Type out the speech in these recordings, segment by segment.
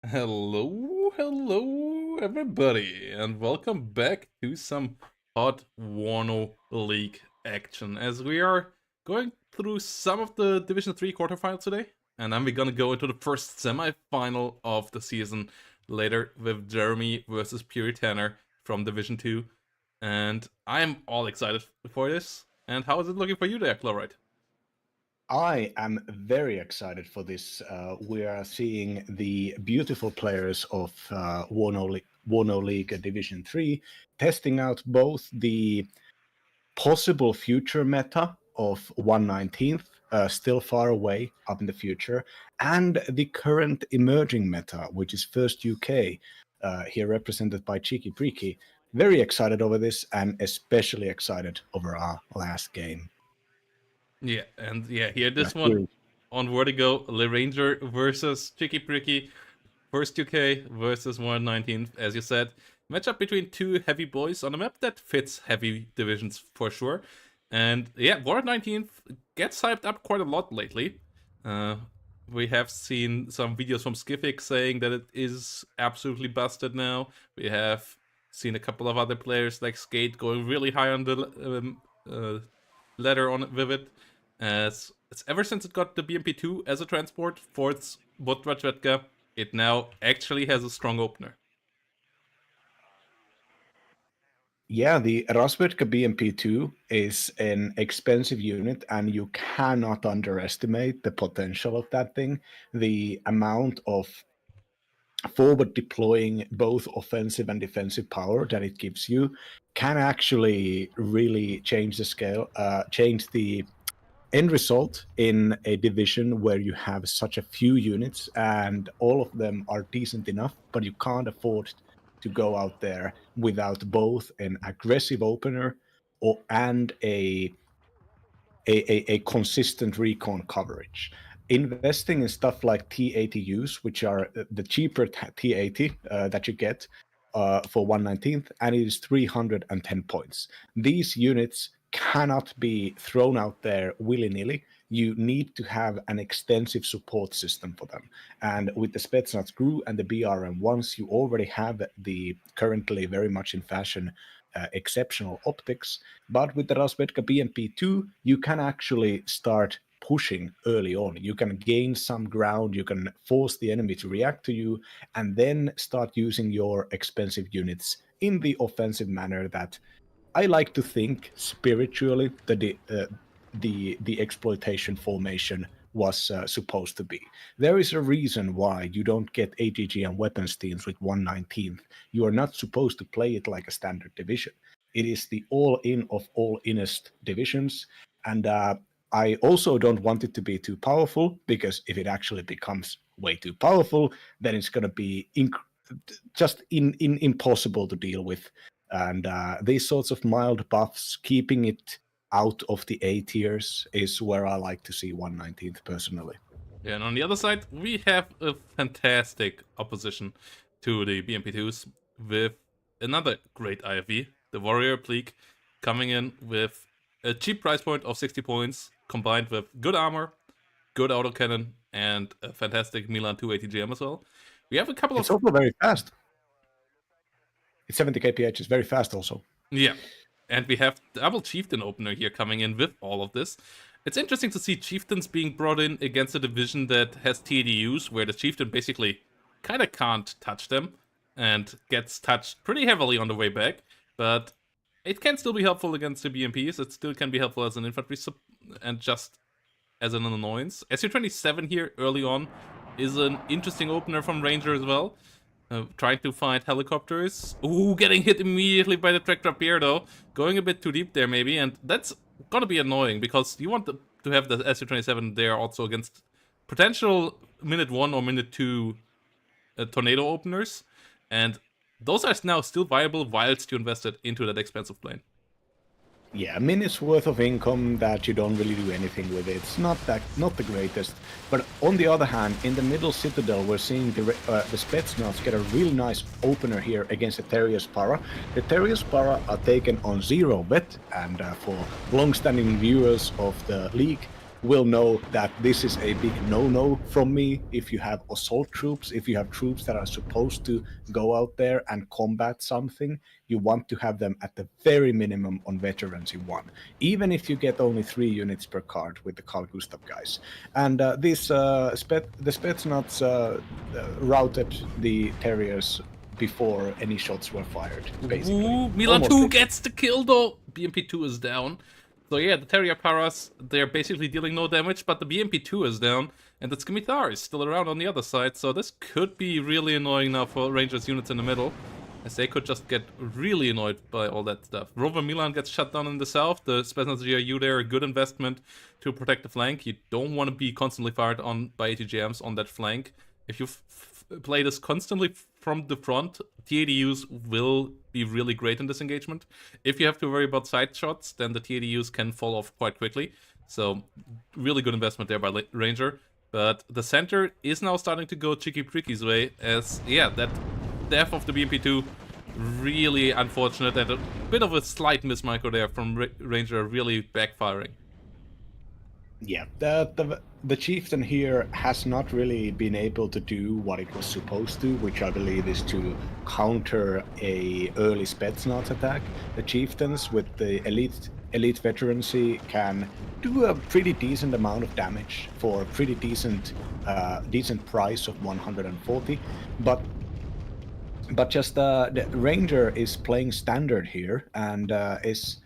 Hello, everybody, and welcome back to some hot WARNO League action. As we are going through some of the Division 3 quarterfinals today, and then we're gonna go into the first semi-final of the season later with Jeremy versus Tanner from Division 2. And I'm all excited for this. And how is it looking for you there, Chloride? I am very excited for this. We are seeing the beautiful players of WARNO League Division 3 testing out both the possible future meta of 119th, still far away up in the future, and the current emerging meta, which is First UK, here represented by Cheeky Preaky. Very excited over this, and especially excited over our last game. Here this one on Vertigo, Le Ranger versus Chicky Pricky, First UK versus 119th, as you said. Matchup between two heavy boys on a map that fits heavy divisions for sure. And yeah, 119th gets hyped up quite a lot lately. We have seen some videos from Skiffic saying that it is absolutely busted now. We have seen a couple of other players like Skate going really high on the ladder on Vivid. As it's ever since it got the BMP2 as a transport for its Botrachvetka, it now actually has a strong opener. Yeah, the Rasvedka BMP2 is an expensive unit, and you cannot underestimate the potential of that thing. The amount of forward deploying both offensive and defensive power that it gives you can actually really change the scale, change the end result in a division where you have such a few units and all of them are decent enough, but you can't afford to go out there without both an aggressive opener and a consistent recon coverage. Investing in stuff like T80Us, which are the cheaper T80 that you get for 119th, and it is 310 points. These units cannot be thrown out there willy-nilly. You need to have an extensive support system for them. And with the Spetsnaz Crew and the BRM1s, you already have the currently very much in fashion exceptional optics. But with the Rasvedka BMP2, you can actually start pushing early on. You can gain some ground, you can force the enemy to react to you, and then start using your expensive units in the offensive manner that I like to think spiritually the exploitation formation was supposed to be. There is a reason why you don't get AGG and weapons teams with 119th. You are not supposed to play it like a standard division. It is the all-in of all-inest divisions, and I also don't want it to be too powerful, because if it actually becomes way too powerful, then it's going to be just impossible to deal with. And these sorts of mild buffs, keeping it out of the A tiers, is where I like to see 119th personally. Yeah, and on the other side, we have a fantastic opposition to the BMP2s with another great IFV, the Warrior Pleek, coming in with a cheap price point of 60 points, combined with good armor, good autocannon, and a fantastic Milan 280 GM as well. We have a couple It's of... also very fast. It's 70 kph, it's very fast also. Yeah, and we have double Chieftain opener here coming in with all of this. It's interesting to see Chieftains being brought in against a division that has TDUs, where the Chieftain basically kind of can't touch them and gets touched pretty heavily on the way back, but it can still be helpful against the BMPs. It still can be helpful as an infantry and just as an annoyance. SU-27 here early on is an interesting opener from Ranger as well. Trying to find helicopters. Ooh, getting hit immediately by the tractor pier though. Going a bit too deep there maybe, and that's gonna be annoying because you want to have the SU-27 there also against potential minute 1 or minute 2 tornado openers, and those are now still viable whilst you invested into that expensive plane. Yeah, a minute's worth of income that you don't really do anything with. It's not the greatest. But on the other hand, in the middle citadel, we're seeing the Spetsnaz get a really nice opener here against the Terriers Para. The Terriers Para are taken on 0 vet, and for long-standing viewers of the league, will know that this is a big no-no from me. If you have assault troops, if you have troops that are supposed to go out there and combat something, you want to have them at the very minimum on veterancy 1, even if you get only 3 units per card with the Carl Gustav guys. And the Spetsnaz routed the Terriers before any shots were fired, basically. Ooh, Milan Almost 2 gets the kill though. BMP 2 is down. So yeah, the Terrier Paras, they're basically dealing no damage, but the BMP 2 is down, and the Scimitar is still around on the other side, so this could be really annoying now for Rangers units in the middle, as they could just get really annoyed by all that stuff. Rover Milan gets shut down in the south, the Spetsnaz GRU there, a good investment to protect the flank. You don't want to be constantly fired on by ATGMs on that flank. If you play this constantly from the front, TADUs will be really great in this engagement. If you have to worry about side shots, then the TADUs can fall off quite quickly. So, really good investment there by Ranger. But the center is now starting to go Cheeky Pricky's way, as, yeah, that death of the BMP2, really unfortunate, and a bit of a slight mismicro there from Ranger, really backfiring. Yeah, the chieftain here has not really been able to do what it was supposed to, which I believe is to counter a early Spetsnaz attack. The chieftains with the elite veterancy can do a pretty decent amount of damage for a pretty decent price of 140, but just the ranger is playing standard here and is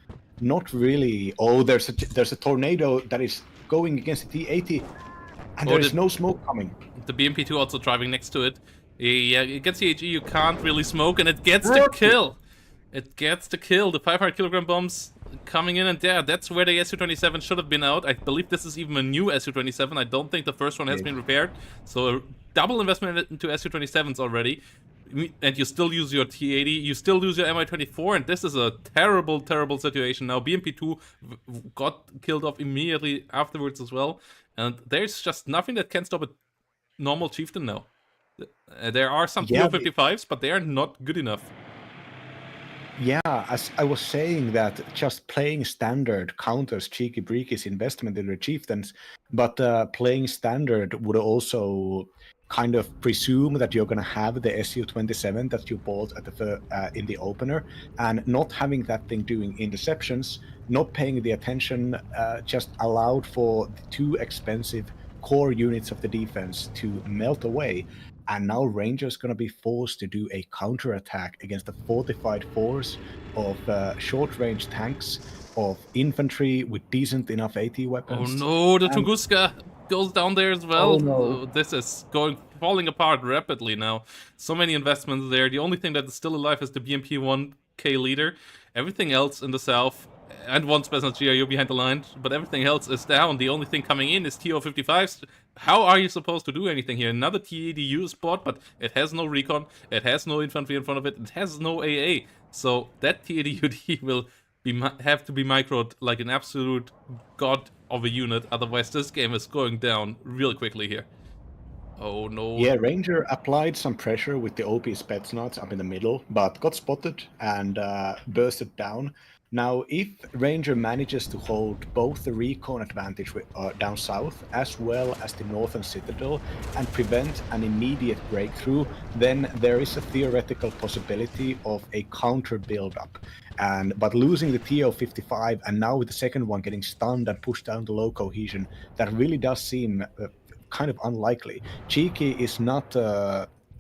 not really. Oh, there's a tornado that is going against the T80, and there is no smoke coming. The BMP2 also driving next to it. Yeah, against the HE you can't really smoke, and it gets the kill. It gets the kill. The 500 kilogram bombs coming in, and yeah, that's where the Su-27 should have been out. I believe this is even a new Su-27. I don't think the first one has been repaired. So a double investment into Su-27s already. And you still use your T-80, you still lose your Mi-24, and this is a terrible, terrible situation. Now, BMP2 got killed off immediately afterwards as well, and there's just nothing that can stop a normal chieftain now. There are some TO-55s, but they are not good enough. Yeah, as I was saying, that just playing standard counters Cheeky Breaky's investment in the chieftains, but playing standard would also kind of presume that you're going to have the Su-27 that you bought at in the opener, and not having that thing doing interceptions, not paying the attention, just allowed for the too expensive core units of the defense to melt away. And now Ranger's going to be forced to do a counterattack against a fortified force of short-range tanks, of infantry with decent enough AT weapons. Oh no, the Tunguska goes down there as well. Oh no. This is falling apart rapidly now. So many investments there. The only thing that is still alive is the BMP 1K leader. Everything else in the south, and one Spetsnaz GRU behind the line, but everything else is down. The only thing coming in is TO-55s. How are you supposed to do anything here? Another TADU spot, but it has no recon, it has no infantry in front of it, it has no AA. So that TADUD will have to be microed like an absolute god of a unit, otherwise this game is going down real quickly here. Oh no. Yeah, Ranger applied some pressure with the OP Spetsnaz up in the middle, but got spotted and bursted down. Now, if Ranger manages to hold both the recon advantage down south as well as the northern citadel and prevent an immediate breakthrough, then there is a theoretical possibility of a counter build-up. But losing the TO-55 and now with the second one getting stunned and pushed down to low cohesion, that really does seem kind of unlikely. Cheeky is not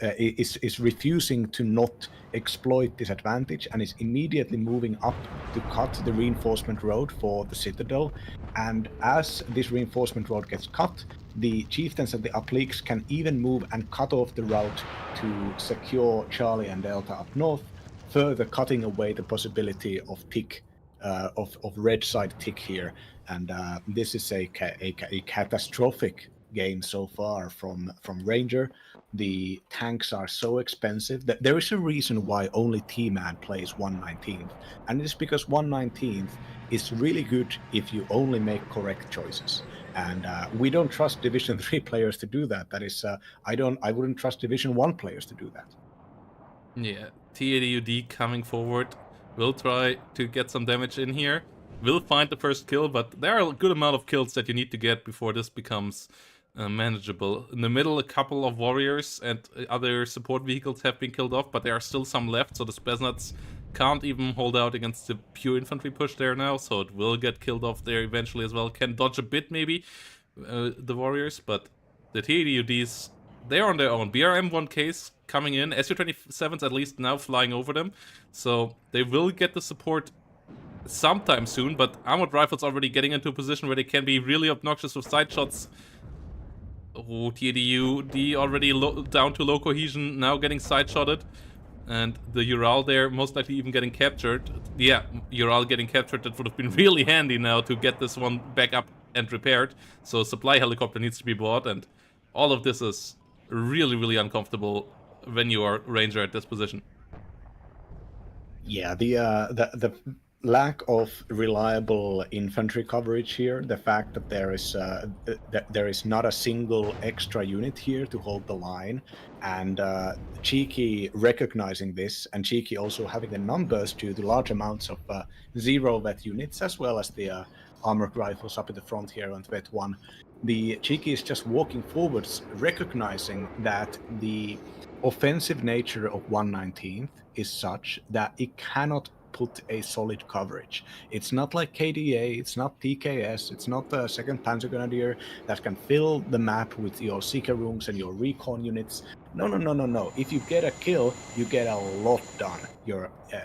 is refusing to not exploit this advantage and is immediately moving up to cut the reinforcement road for the citadel. And as this reinforcement road gets cut, the chieftains and the upleaks can even move and cut off the route to secure Charlie and Delta up north, further cutting away the possibility of tick of red side tick here. And this is a catastrophic game so far from Ranger. The tanks are so expensive that there is a reason why only T-Man plays 1/19th, and it is because 1/19th is really good if you only make correct choices. And we don't trust Division 3 players to do that. That is, I wouldn't trust Division 1 players to do that. Yeah, TADUD coming forward. Will try to get some damage in here. will find the first kill, but there are a good amount of kills that you need to get before this becomes manageable. In the middle, a couple of warriors and other support vehicles have been killed off, but there are still some left, so the Spetsnaz can't even hold out against the pure infantry push there now, so it will get killed off there eventually as well. Can dodge a bit maybe, the warriors, but the TADUDs, they're on their own. BRM 1Ks coming in, SU-27s at least now flying over them, so they will get the support sometime soon, but armored rifles already getting into a position where they can be really obnoxious with side shots. Oh, TADU already down to low cohesion, now getting side shotted. And the Ural there most likely even getting captured. Yeah, Ural getting captured, that would have been really handy now to get this one back up and repaired. So supply helicopter needs to be bought, and all of this is really, really uncomfortable when you are Ranger at this position. Yeah, the lack of reliable infantry coverage here, the fact that there is not a single extra unit here to hold the line, and Cheeky recognizing this, and Cheeky also having the numbers due to large amounts of zero vet units, as well as the armored rifles up at the front here on vet 1. The Cheeky is just walking forwards, recognizing that the offensive nature of 119th is such that it cannot put a solid coverage. It's not like KDA, it's not TKS, it's not the 2nd Panzer Grenadier that can fill the map with your Seeker rooms and your recon units. No. If you get a kill, you get a lot done.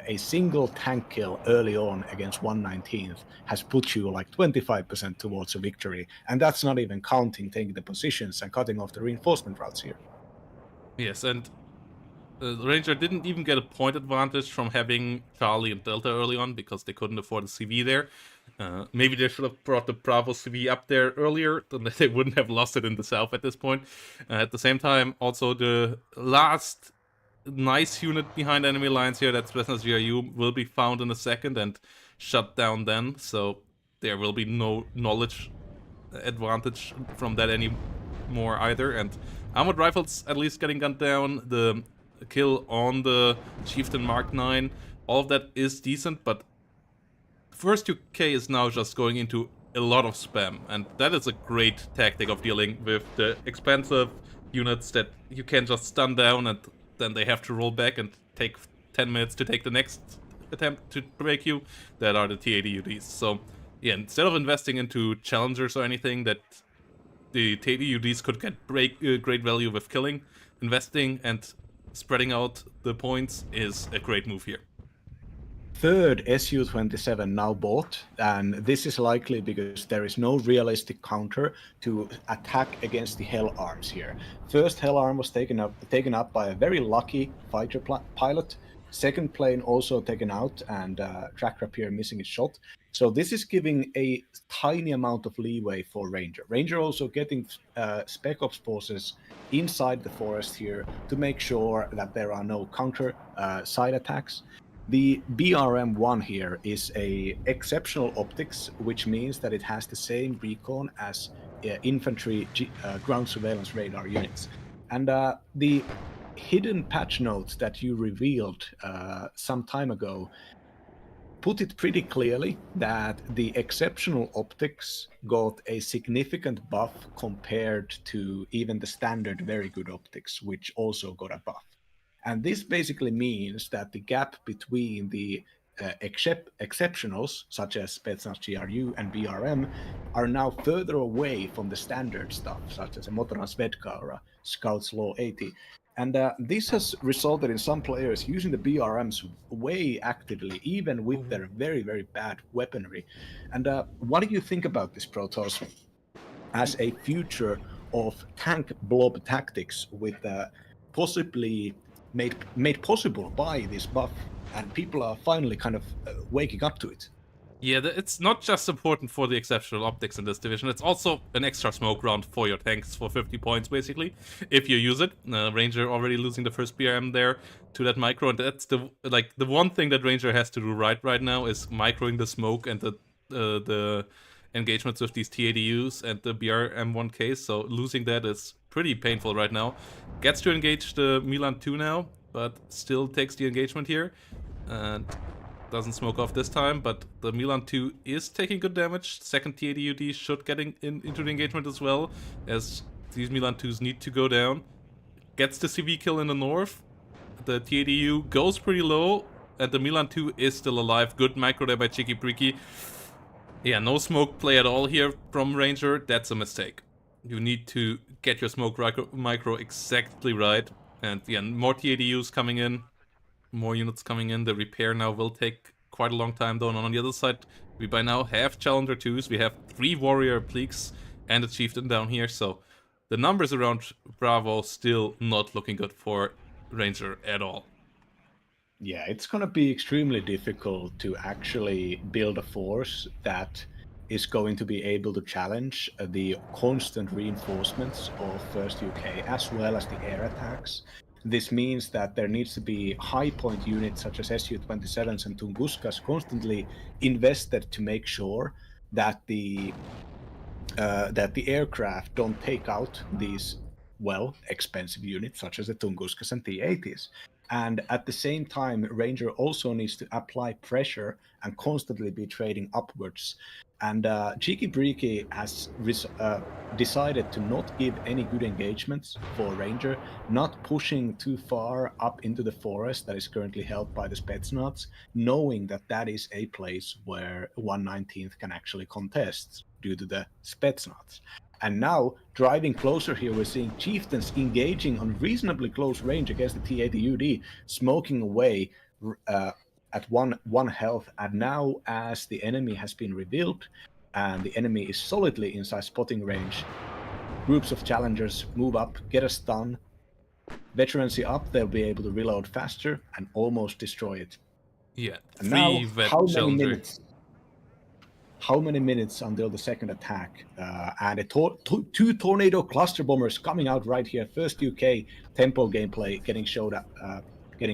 A single tank kill early on against 119th has put you like 25% towards a victory, and that's not even counting taking the positions and cutting off the reinforcement routes here. Yes, and the Ranger didn't even get a point advantage from having Charlie and Delta early on because they couldn't afford a CV there. Maybe they should have brought the Bravo CV up there earlier, then they wouldn't have lost it in the south at this point. At the same time, also the last nice unit behind enemy lines here, that's Spetsnaz GRU, will be found in a second and shut down then, so there will be no knowledge advantage from that anymore either. And armored rifles at least getting gunned down, the kill on the Chieftain Mark 9, all of that is decent, but first UK is now just going into a lot of spam, and that is a great tactic of dealing with the expensive units that you can just stun down and then they have to roll back and take 10 minutes to take the next attempt to break you. That are the TADUDs. So yeah, instead of investing into challengers or anything that the TADUDs could get great value with killing, investing and spreading out the points is a great move here. Third Su-27 now bought, and this is likely because there is no realistic counter to attack against the Hell Arms here. First Hell Arm was taken up by a very lucky fighter pilot. Second plane also taken out, and Track Rapier missing his shot. So this is giving a tiny amount of leeway for Ranger. Ranger also getting Spec Ops forces inside the forest here to make sure that there are no counter side attacks. The BRM-1 here is a exceptional optics, which means that it has the same recon as infantry ground surveillance radar units. And the hidden patch notes that you revealed some time ago put it pretty clearly that the exceptional optics got a significant buff compared to even the standard very good optics, which also got a buff. And this basically means that the gap between the exceptionals, such as Spetsnaz GRU and BRM, are now further away from the standard stuff, such as a Motoran Svedka or a Scout's Law 80. And this has resulted in some players using the BRMs way actively, even with their very, very bad weaponry. And what do you think about this, Protoss, as a future of tank blob tactics with possibly made possible by this buff, and people are finally kind of waking up to it? Yeah, it's not just important for the exceptional optics in this division, it's also an extra smoke round for your tanks for 50 points, basically, if you use it. Ranger already losing the first BRM there to that micro, and that's the one thing that Ranger has to do right now is microing the smoke and the engagements with these TADUs and the BRM-1Ks, so losing that is pretty painful right now. Gets to engage the Milan 2 now, but still takes the engagement here, and doesn't smoke off this time, but the Milan 2 is taking good damage. Second TADUD should get into the engagement as well, as these Milan 2s need to go down. Gets the CV kill in the north. The TADU goes pretty low, and the Milan 2 is still alive. Good micro there by Cheeky Breaky. Yeah, no smoke play at all here from Ranger. That's a mistake. You need to get your smoke micro exactly right. And yeah, more TADUs coming in, more units coming in. The repair now will take quite a long time though. And on the other side, we by now have Challenger 2s. We have 3 Warrior Pleeks and a Chieftain down here. So the numbers around Bravo still not looking good for Ranger at all. Yeah, it's going to be extremely difficult to actually build a force that is going to be able to challenge the constant reinforcements of First UK as well as the air attacks. This means that there needs to be high point units such as Su-27s and Tunguskas constantly invested to make sure that the aircraft don't take out these expensive units such as the Tunguskas and T-80s. And at the same time, Ranger also needs to apply pressure and constantly be trading upwards. And Cheeky Breaky has decided to not give any good engagements for Ranger, not pushing too far up into the forest that is currently held by the Spetsnaz, knowing that that is a place where 1/19th can actually contest due to the Spetsnaz. And now, driving closer here, we're seeing Chieftains engaging on reasonably close range against the T-80UD, smoking away at one health. And now, as the enemy has been revealed, and the enemy is solidly inside spotting range, groups of challengers move up, get a stun. Veterancy up, they'll be able to reload faster and almost destroy it. Yeah, And now, 3 vet how many Challenger. minutes? How many minutes until the second attack? And two tornado cluster bombers coming out right here. First UK tempo gameplay getting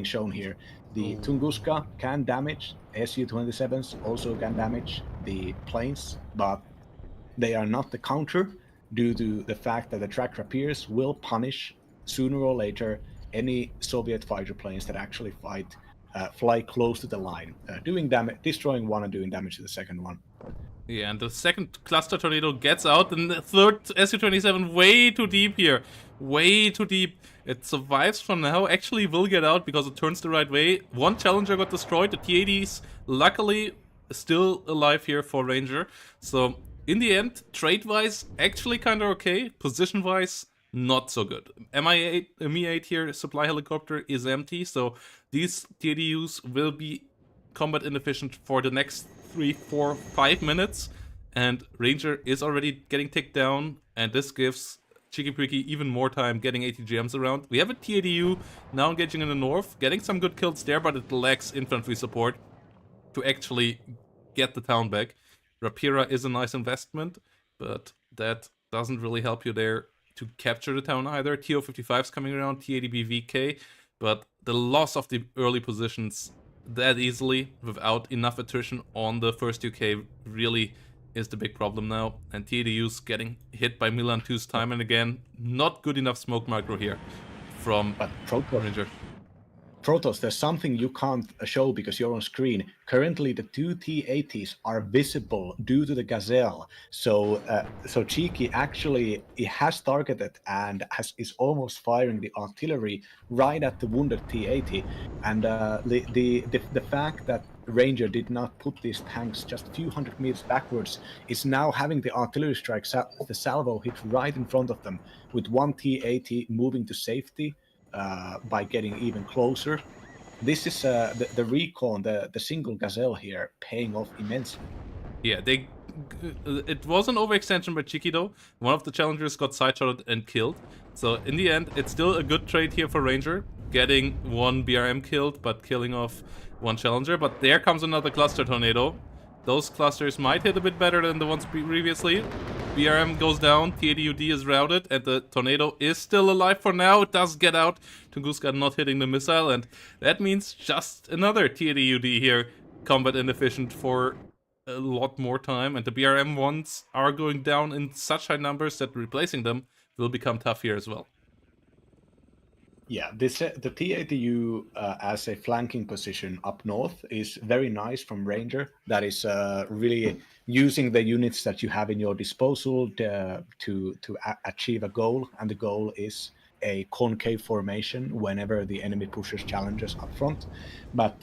shown here. The Tunguska can damage. Su-27s also can damage the planes, but they are not the counter due to the fact that the track rapiers will punish sooner or later any Soviet fighter planes that actually fly close to the line, doing damage, destroying one and doing damage to the second one. Yeah, and the second cluster tornado gets out, and the third Su-27 way too deep here. Way too deep. It survives for now, actually will get out because it turns the right way. One Challenger got destroyed, the T-80s luckily still alive here for Ranger. So in the end, trade-wise, actually kind of okay. Position-wise, not so good. Mi-8 here, supply helicopter, is empty, so these T-80Us will be combat inefficient for the next 3, 4, 5 minutes, and Ranger is already getting ticked down, and this gives Cheeky Breaky even more time getting ATGMs around. We have a TADU now engaging in the north, getting some good kills there, but it lacks infantry support to actually get the town back. Rapira is a nice investment, but that doesn't really help you there to capture the town either. TO-55's coming around, T-80B-VK, but the loss of the early positions that easily without enough attrition on the first UK really is the big problem now. And TADU's getting hit by Milan 2's time and again. Not good enough smoke micro here from Ranger. Protoss, there's something you can't show because you're on screen. Currently, the two T-80s are visible due to the Gazelle. So Cheeky actually has targeted and is almost firing the artillery right at the wounded T-80. And the fact that Ranger did not put these tanks just a few hundred meters backwards is now having the artillery strike, the salvo hit right in front of them, with one T-80 moving to safety by getting even closer. This is the recon, the single Gazelle here, paying off immensely. Yeah, it was an overextension by Cheeky though. One of the challengers got sideshotted and killed. So in the end, it's still a good trade here for Ranger, getting one BRM killed, but killing off one challenger. But there comes another cluster tornado. Those clusters might hit a bit better than the ones previously. BRM goes down, TADUD is routed, and the tornado is still alive for now. It does get out. Tunguska not hitting the missile, and that means just another TADUD here. Combat inefficient for a lot more time, and the BRM ones are going down in such high numbers that replacing them will become tough here as well. Yeah, the T80U as a flanking position up north is very nice from Ranger. That is really using the units that you have in your disposal to achieve a goal, and the goal is a concave formation whenever the enemy pushes challengers up front. But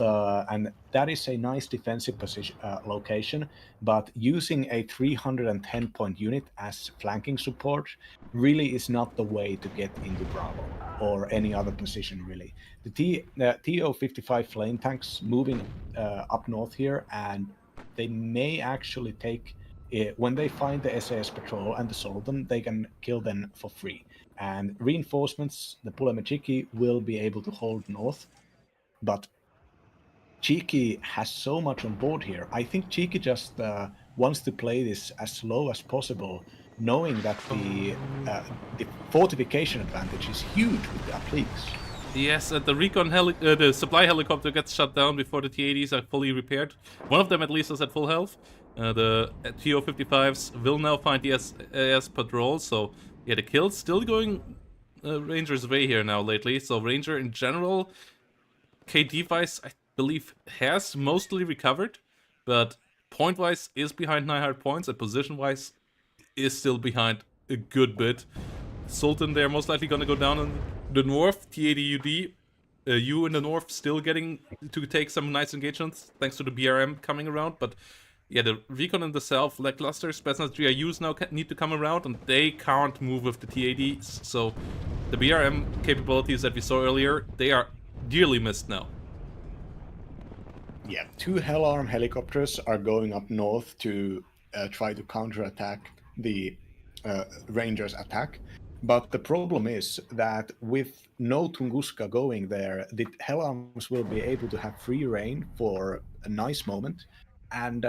and that is a nice defensive position location. But using a 310 point unit as flanking support really is not the way to get into Bravo or any other position really. The TO-55 flame tanks moving up north here, and they may actually take when they find the SAS patrol and assault them, they can kill them for free. And reinforcements, the Pulemechiki will be able to hold north, but Cheeky has so much on board here. I think Cheeky just wants to play this as slow as possible, knowing that the fortification advantage is huge with the appliques. Yes, and the the supply helicopter gets shut down before the T-80s are fully repaired. One of them at least is at full health. The TO-55s will now find the SAS patrol, so yeah, the kill's still going Ranger's way here now lately. So Ranger in general, KD-wise, I believe has mostly recovered, but point-wise is behind 900 points, and position-wise is still behind a good bit. Sultan there most likely gonna go down in the north. T80UD, you in the north still getting to take some nice engagements thanks to the BRM coming around. But yeah, the recon in the south, lackluster. Spetsnaz GIUs now need to come around, and they can't move with the T80s. So the BRM capabilities that we saw earlier, they are dearly missed now. Yeah, 2 Hellarm helicopters are going up north to try to counterattack the Rangers' attack. But the problem is that with no Tunguska going there, the Hellarms will be able to have free reign for a nice moment. And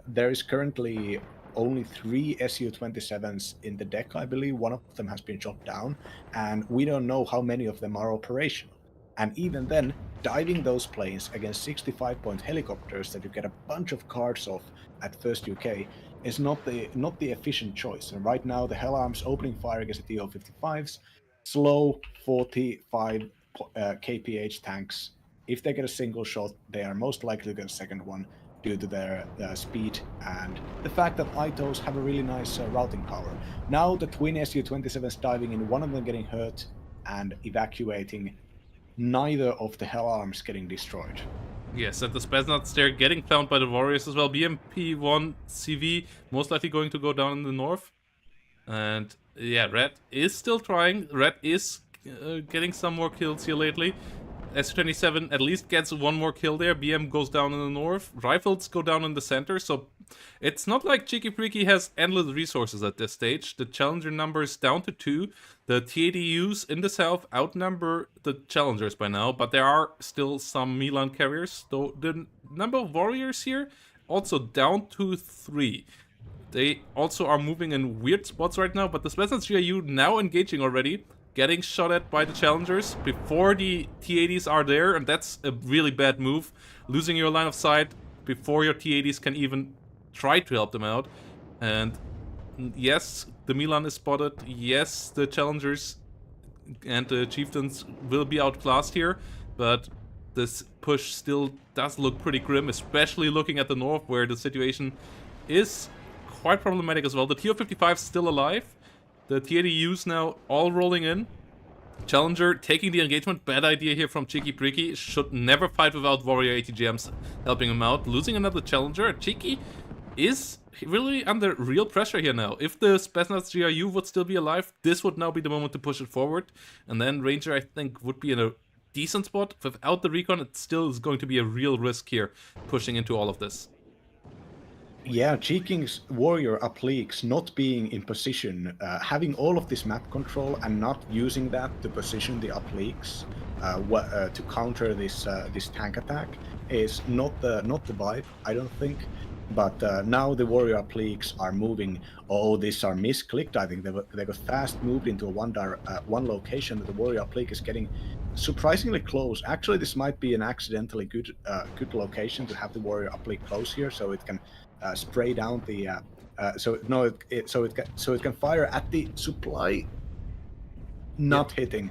there is currently only 3 Su-27s in the deck, I believe. One of them has been shot down, and we don't know how many of them are operational. And even then, diving those planes against 65-point helicopters that you get a bunch of cards off at first UK is not the efficient choice. And right now, the Hellarms opening fire against the TO-55s, slow 45 kph tanks. If they get a single shot, they are most likely to get a second one due to their speed and the fact that ITOs have a really nice routing power. Now the twin Su-27s diving in, one of them getting hurt and evacuating, neither of the Hellarms getting destroyed. Yes, and the Spetsnaz there getting found by the Warriors as well. BMP-1 CV most likely going to go down in the north. And yeah, Red is still trying. Red is getting some more kills here lately. S27 at least gets one more kill there. BM goes down in the north. Rifles go down in the center. So it's not like Cheeky Preaky has endless resources at this stage. The challenger number is down to 2. The T80Us in the south outnumber the challengers by now, but there are still some Milan carriers. Though the number of warriors here also down to 3. They also are moving in weird spots right now, but the Spetsnaz GIU now engaging already, getting shot at by the challengers before the T80s are there, and that's a really bad move. Losing your line of sight before your T80s can even try to help them out. And yes, the Milan is spotted. Yes, the challengers and the chieftains will be outclassed here, but this push still does look pretty grim, especially looking at the north, where the situation is quite problematic as well. The TO-55 is still alive. The T-80Us now all rolling in. Challenger taking the engagement. Bad idea here from Cheeky Preaky. Should never fight without Warrior ATGMs helping him out. Losing another Challenger. Cheeky is really under real pressure here now. If the Spetsnaz GRU would still be alive, this would now be the moment to push it forward. And then Ranger, I think, would be in a decent spot. Without the recon, it still is going to be a real risk here, pushing into all of this. Yeah, Cheeking's warrior appliques not being in position, having all of this map control and not using that to position the appliques to counter this tank attack is not the vibe, I don't think. But now the warrior appliques are moving. Oh, these are misclicked. I think they got fast moved into one location. The warrior applique is getting surprisingly close. Actually, this might be an accidentally good location to have the warrior applique close here, so it can spray down the so it can fire at the supply. not hitting.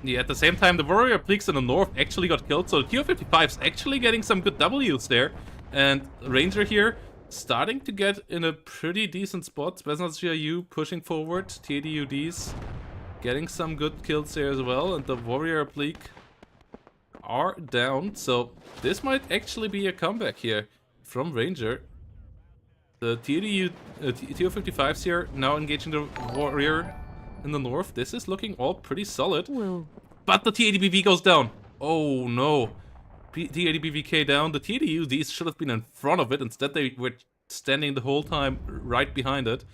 Yeah, at the same time, the warrior Pleeks in the north actually got killed, so TO55's actually getting some good Ws there. And Ranger here starting to get in a pretty decent spot. Spetsnaz GRU pushing forward, TDUDs getting some good kills there as well, and the warrior Pleek are down, so this might actually be a comeback here from Ranger. The TO55s here now engaging the warrior in the north. This is looking all pretty solid. But the T80BV goes down. Oh no. T80BVK down. The TDUDs should have been in front of it. Instead, they were standing the whole time right behind it.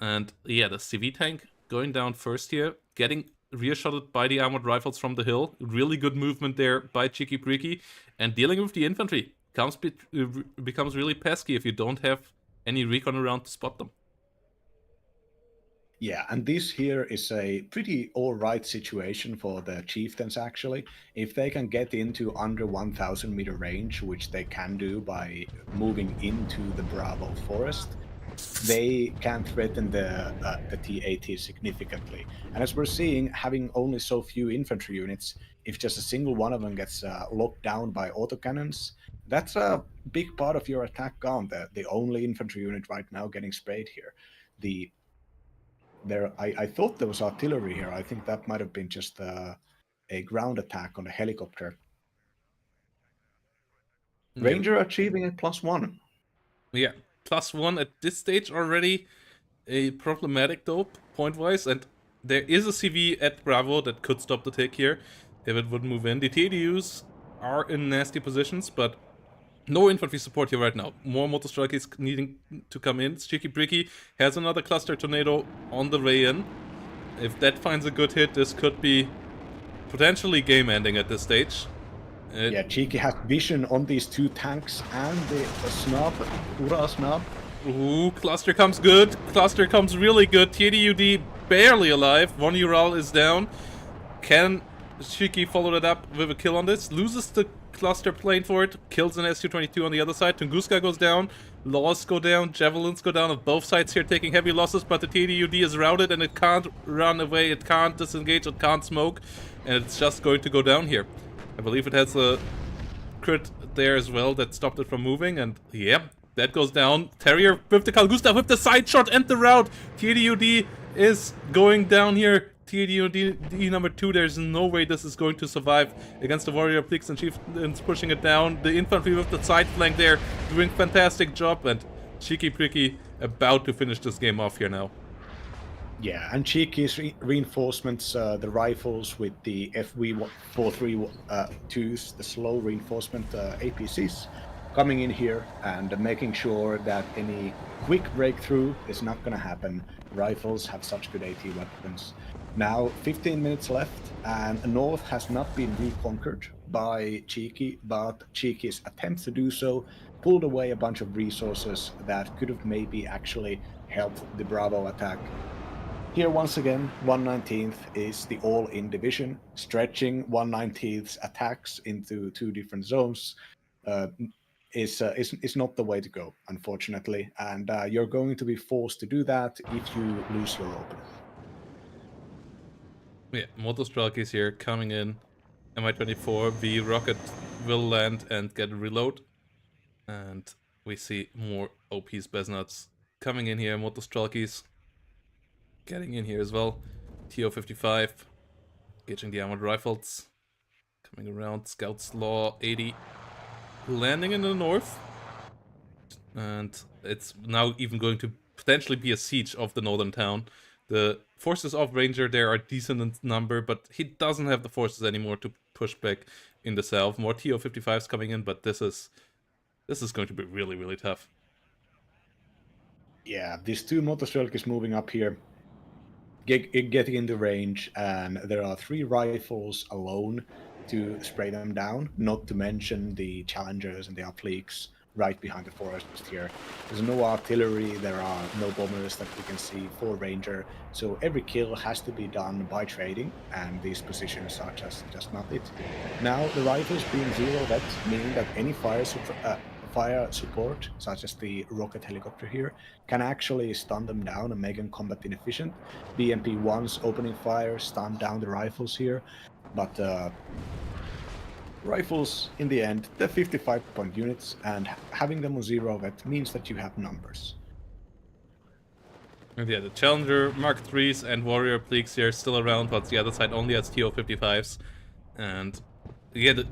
And yeah, the CV tank going down first here, getting rear-shotted by the armored rifles from the hill. Really good movement there by Cheeky Preaky. And dealing with the infantry becomes really pesky if you don't have any recon around to spot them. Yeah, and this here is a pretty alright situation for the chieftains actually. If they can get into under 1000 meter range, which they can do by moving into the Bravo forest, they can threaten the T-80 significantly. And as we're seeing, having only so few infantry units, if just a single one of them gets locked down by autocannons, that's a big part of your attack gone. The only infantry unit right now getting sprayed here. I thought there was artillery here. I think that might have been just a ground attack on a helicopter. Ranger achieving a +1. Yeah, +1 at this stage already. A problematic though, point-wise, and there is a CV at Bravo that could stop the take here if it would move in. The TDUs are in nasty positions, but no infantry support here right now. More motor strikers needing to come in. Cheeky Bricky has another cluster tornado on the way in. If that finds a good hit, this could be potentially game-ending at this stage. Yeah, Cheeky has vision on these two tanks and the snub, Ura snub. Ooh, cluster comes good. Cluster comes really good. TDUD barely alive. One Ural is down. Can Cheeky follow that up with a kill on this? Loses the cluster plane for it. Kills an SU-22 on the other side. Tunguska goes down. Laws go down. Javelins go down on both sides here, taking heavy losses. But the TDUD is routed and it can't run away. It can't disengage. It can't smoke. And it's just going to go down here. I believe it has a crit there as well that stopped it from moving. And yeah, that goes down. Terrier with the Carl Gustav with the side shot and the route. TDUD is going down here. TDUD number 2, there's no way this is going to survive against the warrior Pleeks and chieftains pushing it down. The infantry with the side flank there doing fantastic job, and Cheeky Pricky about to finish this game off here now. Yeah, and Cheeky's reinforcements, the rifles with the FV432s, the slow reinforcement APCs, coming in here and making sure that any quick breakthrough is not going to happen. Rifles have such good AT weapons. Now, 15 minutes left, and North has not been reconquered by Cheeky, but Cheeky's attempts to do so pulled away a bunch of resources that could have maybe actually helped the Bravo attack. Here, once again, 119th is the all-in division. Stretching 119th's attacks into two different zones is not the way to go, unfortunately. And you're going to be forced to do that if you lose your opener. Yeah, Motostrike is here coming in. Mi-24, the rocket will land and get a reload. And we see more OP Spetsnaz coming in here. Motostrikes getting in here as well. TO-55 engaging the armored rifles. Coming around. Scout's Law 80 landing in the north. And it's now even going to potentially be a siege of the northern town. The forces of Ranger there are decent in number, but he doesn't have the forces anymore to push back in the south. More TO-55s coming in, but this is going to be really, really tough. Yeah, these two Motostrelk moving up here, getting into range, and there are 3 rifles alone to spray them down, not to mention the Challengers and the Apleeks right behind the forest here. There's no artillery, there are no bombers that we can see for Ranger, so every kill has to be done by trading, and these positions are just not it. Now, the rifles being zero vet, meaning that any fire fire support, such as the rocket helicopter here, can actually stun them down and make them combat inefficient. BMP-1's opening fire stun down the rifles here, but rifles, in the end, they're 55-point units, and having them on 0 vet means that you have numbers. And yeah, the Challenger, Mark IIIs, and Warrior Pleaks here still around, but the other side only has TO-55s. And yeah,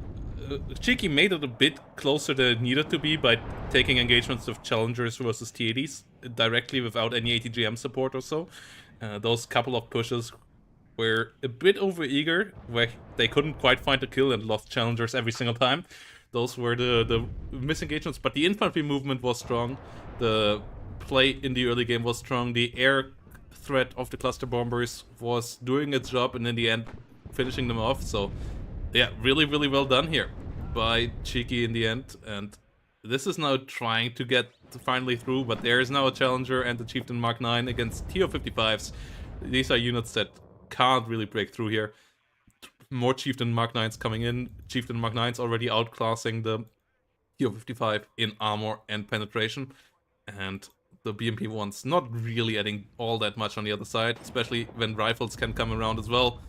Cheeky made it a bit closer than it needed to be by taking engagements with Challengers versus T80s directly without any ATGM support or so. Those couple of pushes were a bit overeager, where they couldn't quite find the kill and lost Challengers every single time. Those were the misengagements, but the infantry movement was strong. The play in the early game was strong. The air threat of the cluster bombers was doing its job, and in the end, finishing them off. So, yeah, really, really well done here by Cheeky in the end. And this is now trying to get finally through, but there is now a Challenger and the Chieftain Mark 9 against TO-55s. These are units that can't really break through here. More Chieftain Mark 9s coming in. Chieftain Mark 9s already outclassing the TO-55 in armor and penetration. And the BMP-1's not really adding all that much on the other side, especially when rifles can come around as well.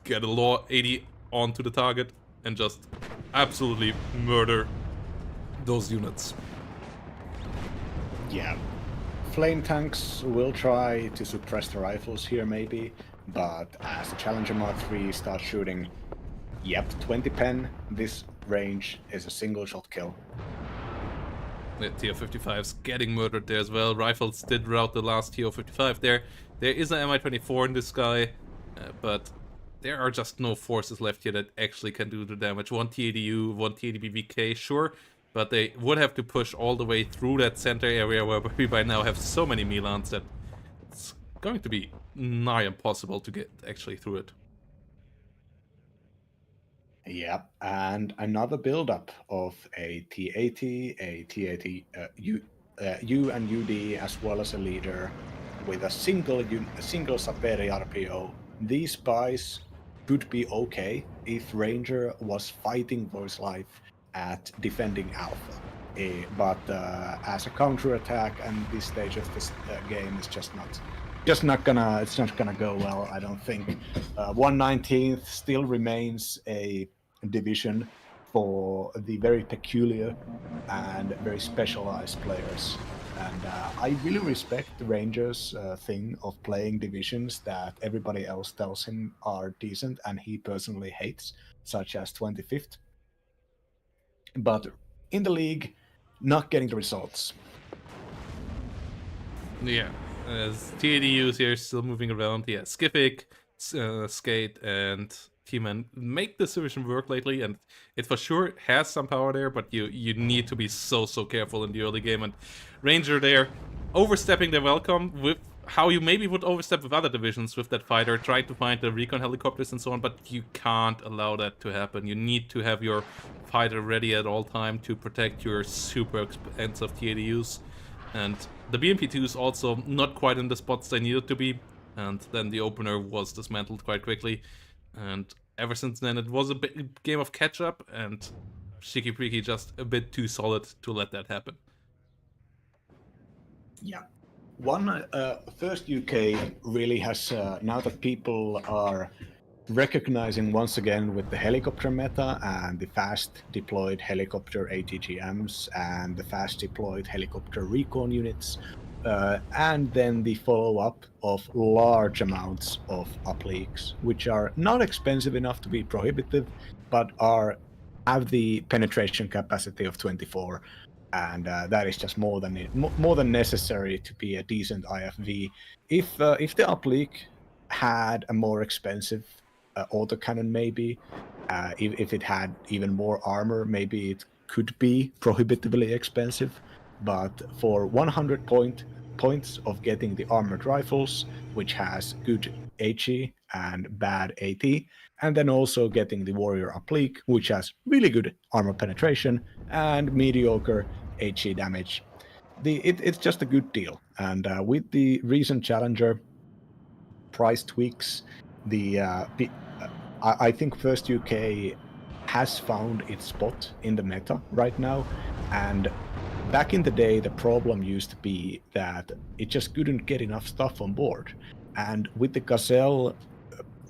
Get a Law 80 onto the target and just absolutely murder those units. Yeah. Flame tanks will try to suppress the rifles here maybe, but as the Challenger Mark III starts shooting, 20 pen, this range is a single shot kill. The TO-55's getting murdered there as well. Rifles did rout the last TO-55 there. There is an Mi-24 in this guy, but there are just no forces left here that actually can do the damage. One T-80U, one T-80BVK, sure, but they would have to push all the way through that center area where we by now have so many Milans that it's going to be nigh impossible to get actually through it. Yep, and another build-up of a T-80, a T-80 U and UD, as well as a leader with a single Sapere RPO. These buys could be okay if Ranger was fighting for his life at defending Alpha. But as a counter-attack and this stage of this game is it's not gonna go well, I don't think. 119th still remains a division for the very peculiar and very specialized players. And I really respect the Rangers' thing of playing divisions that everybody else tells him are decent and he personally hates, such as 25th. But in the league, not getting the results. Yeah, as T-80Us here still moving around. Yeah, Skiffic, Skate, and T-Man make this division work lately, and it for sure has some power there, but you need to be so careful in the early game. And Ranger there, overstepping their welcome with how you maybe would overstep with other divisions with that fighter, trying to find the recon helicopters and so on, but you can't allow that to happen. You need to have your fighter ready at all time to protect your super expensive T-80Us. And the BMP-2s also not quite in the spots they needed to be, and then the opener was dismantled quite quickly. And ever since then, it was a game of catch-up, and Shiki Priki just a bit too solid to let that happen. Yeah. First UK really has, now that people are recognizing once again with the helicopter meta and the fast deployed helicopter ATGMs and the fast deployed helicopter recon units, and then the follow-up of large amounts of upleaks, which are not expensive enough to be prohibitive, but have the penetration capacity of 24, and that is just more than necessary to be a decent IFV. If the upleak had a more expensive autocannon, maybe if it had even more armor, maybe it could be prohibitively expensive. But for 100 points of getting the armored rifles, which has good HE and bad AT, and then also getting the warrior applique, which has really good armor penetration and mediocre HE damage, it's just a good deal. And with the recent Challenger price tweaks, I think First UK has found its spot in the meta right now, And back in the day, the problem used to be that it just couldn't get enough stuff on board. And with the Gazelle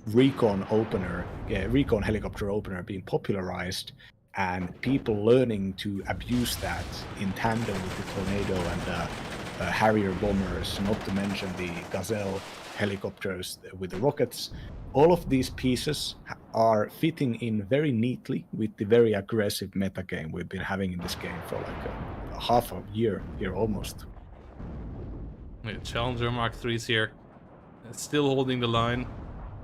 recon helicopter opener being popularized, and people learning to abuse that in tandem with the Tornado and the Harrier bombers, not to mention the Gazelle helicopters with the rockets. All of these pieces are fitting in very neatly with the very aggressive metagame we've been having in this game for like a half a year here almost. Yeah, Challenger Mark III's here, still holding the line.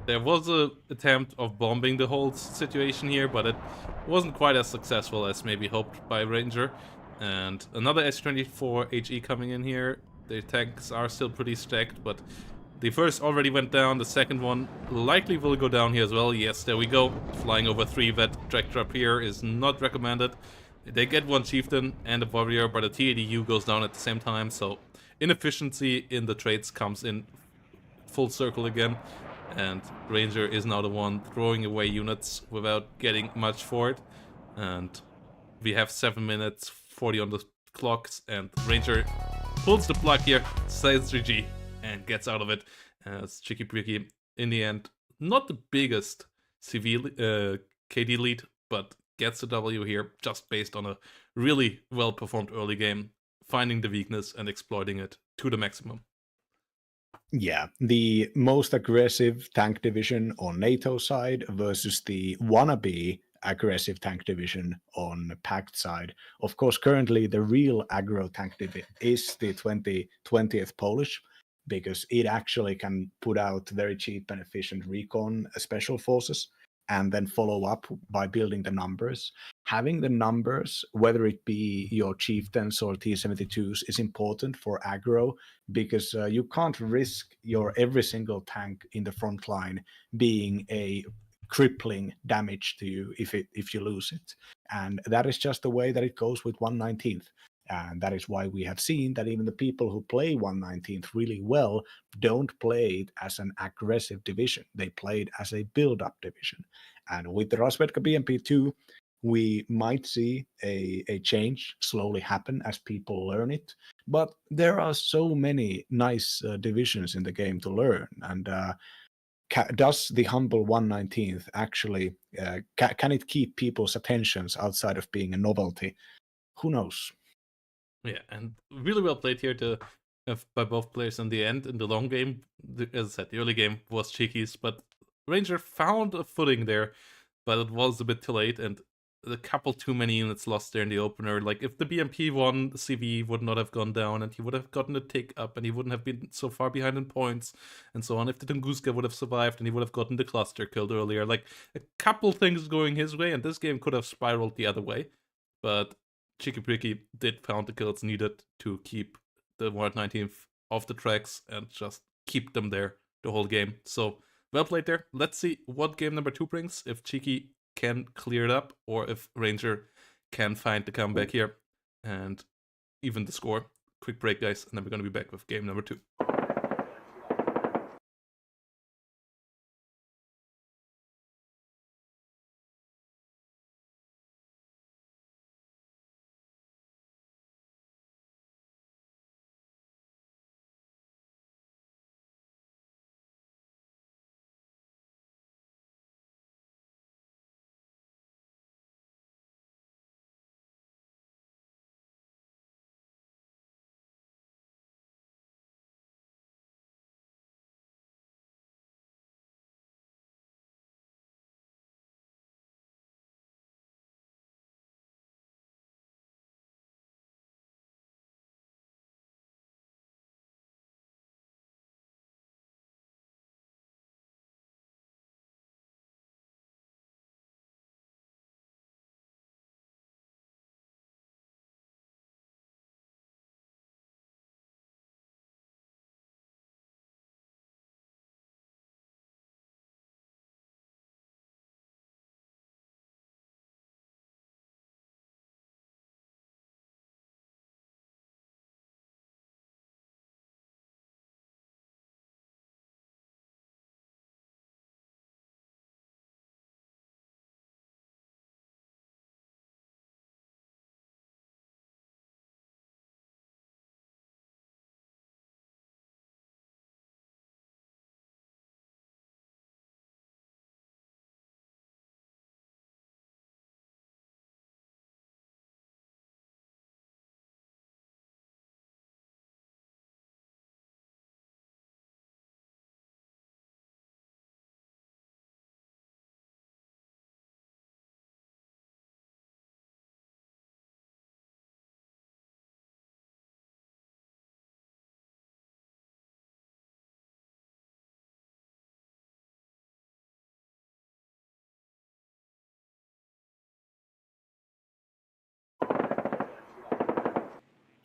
There was a attempt of bombing the whole situation here, but it wasn't quite as successful as maybe hoped by Ranger. And another S-24 HE coming in here. The tanks are still pretty stacked, but the first already went down. The second one likely will go down here as well. Yes, there we go. Flying over 3 vet tractor up here is not recommended. They get one chieftain and a warrior, but a TADU goes down at the same time, so inefficiency in the trades comes in full circle again. And Ranger is now the one throwing away units without getting much for it. And we have 7 minutes 40 on the clocks, and Ranger pulls the plug here, says GG, and gets out of it. As Chicky Pricky, in the end, not the biggest KD lead, but gets the W here just based on a really well performed early game, finding the weakness and exploiting it to the maximum. Yeah, the most aggressive tank division on NATO side versus the wannabe aggressive tank division on Pact side. Of course, currently the real aggro tank division is the 20th Polish, because it actually can put out very cheap and efficient recon special forces and then follow up by building the numbers. Having the numbers, whether it be your chieftains or T-72s, is important for aggro, because you can't risk your every single tank in the front line being a crippling damage to you if you lose it. And that is just the way that it goes with 119th. And that is why we have seen that even the people who play 119th really well don't play it as an aggressive division. They play it as a build-up division. And with the Rasvedka BMP2, we might see a change slowly happen as people learn it. But there are so many nice divisions in the game to learn. And does the humble 119th actually, can it keep people's attentions outside of being a novelty? Who knows? Yeah, and really well played here by both players in the end. In the long game, as I said, the early game was Cheeky's, but Ranger found a footing there, but it was a bit too late, and a couple too many units lost there in the opener. Like, if the BMP won, the CV would not have gone down, and he would have gotten a tick up, and he wouldn't have been so far behind in points, and so on. If the Tunguska would have survived, and he would have gotten the cluster killed earlier. Like, a couple things going his way, and this game could have spiraled the other way. But Cheeky Pricky did found the kills needed to keep the 119th off the tracks and just keep them there the whole game. So, well played there. Let's see what game number 2 brings, if Cheeky can clear it up, or if Ranger can find the comeback here and even the score. Quick break, guys, and then we're going to be back with game number 2.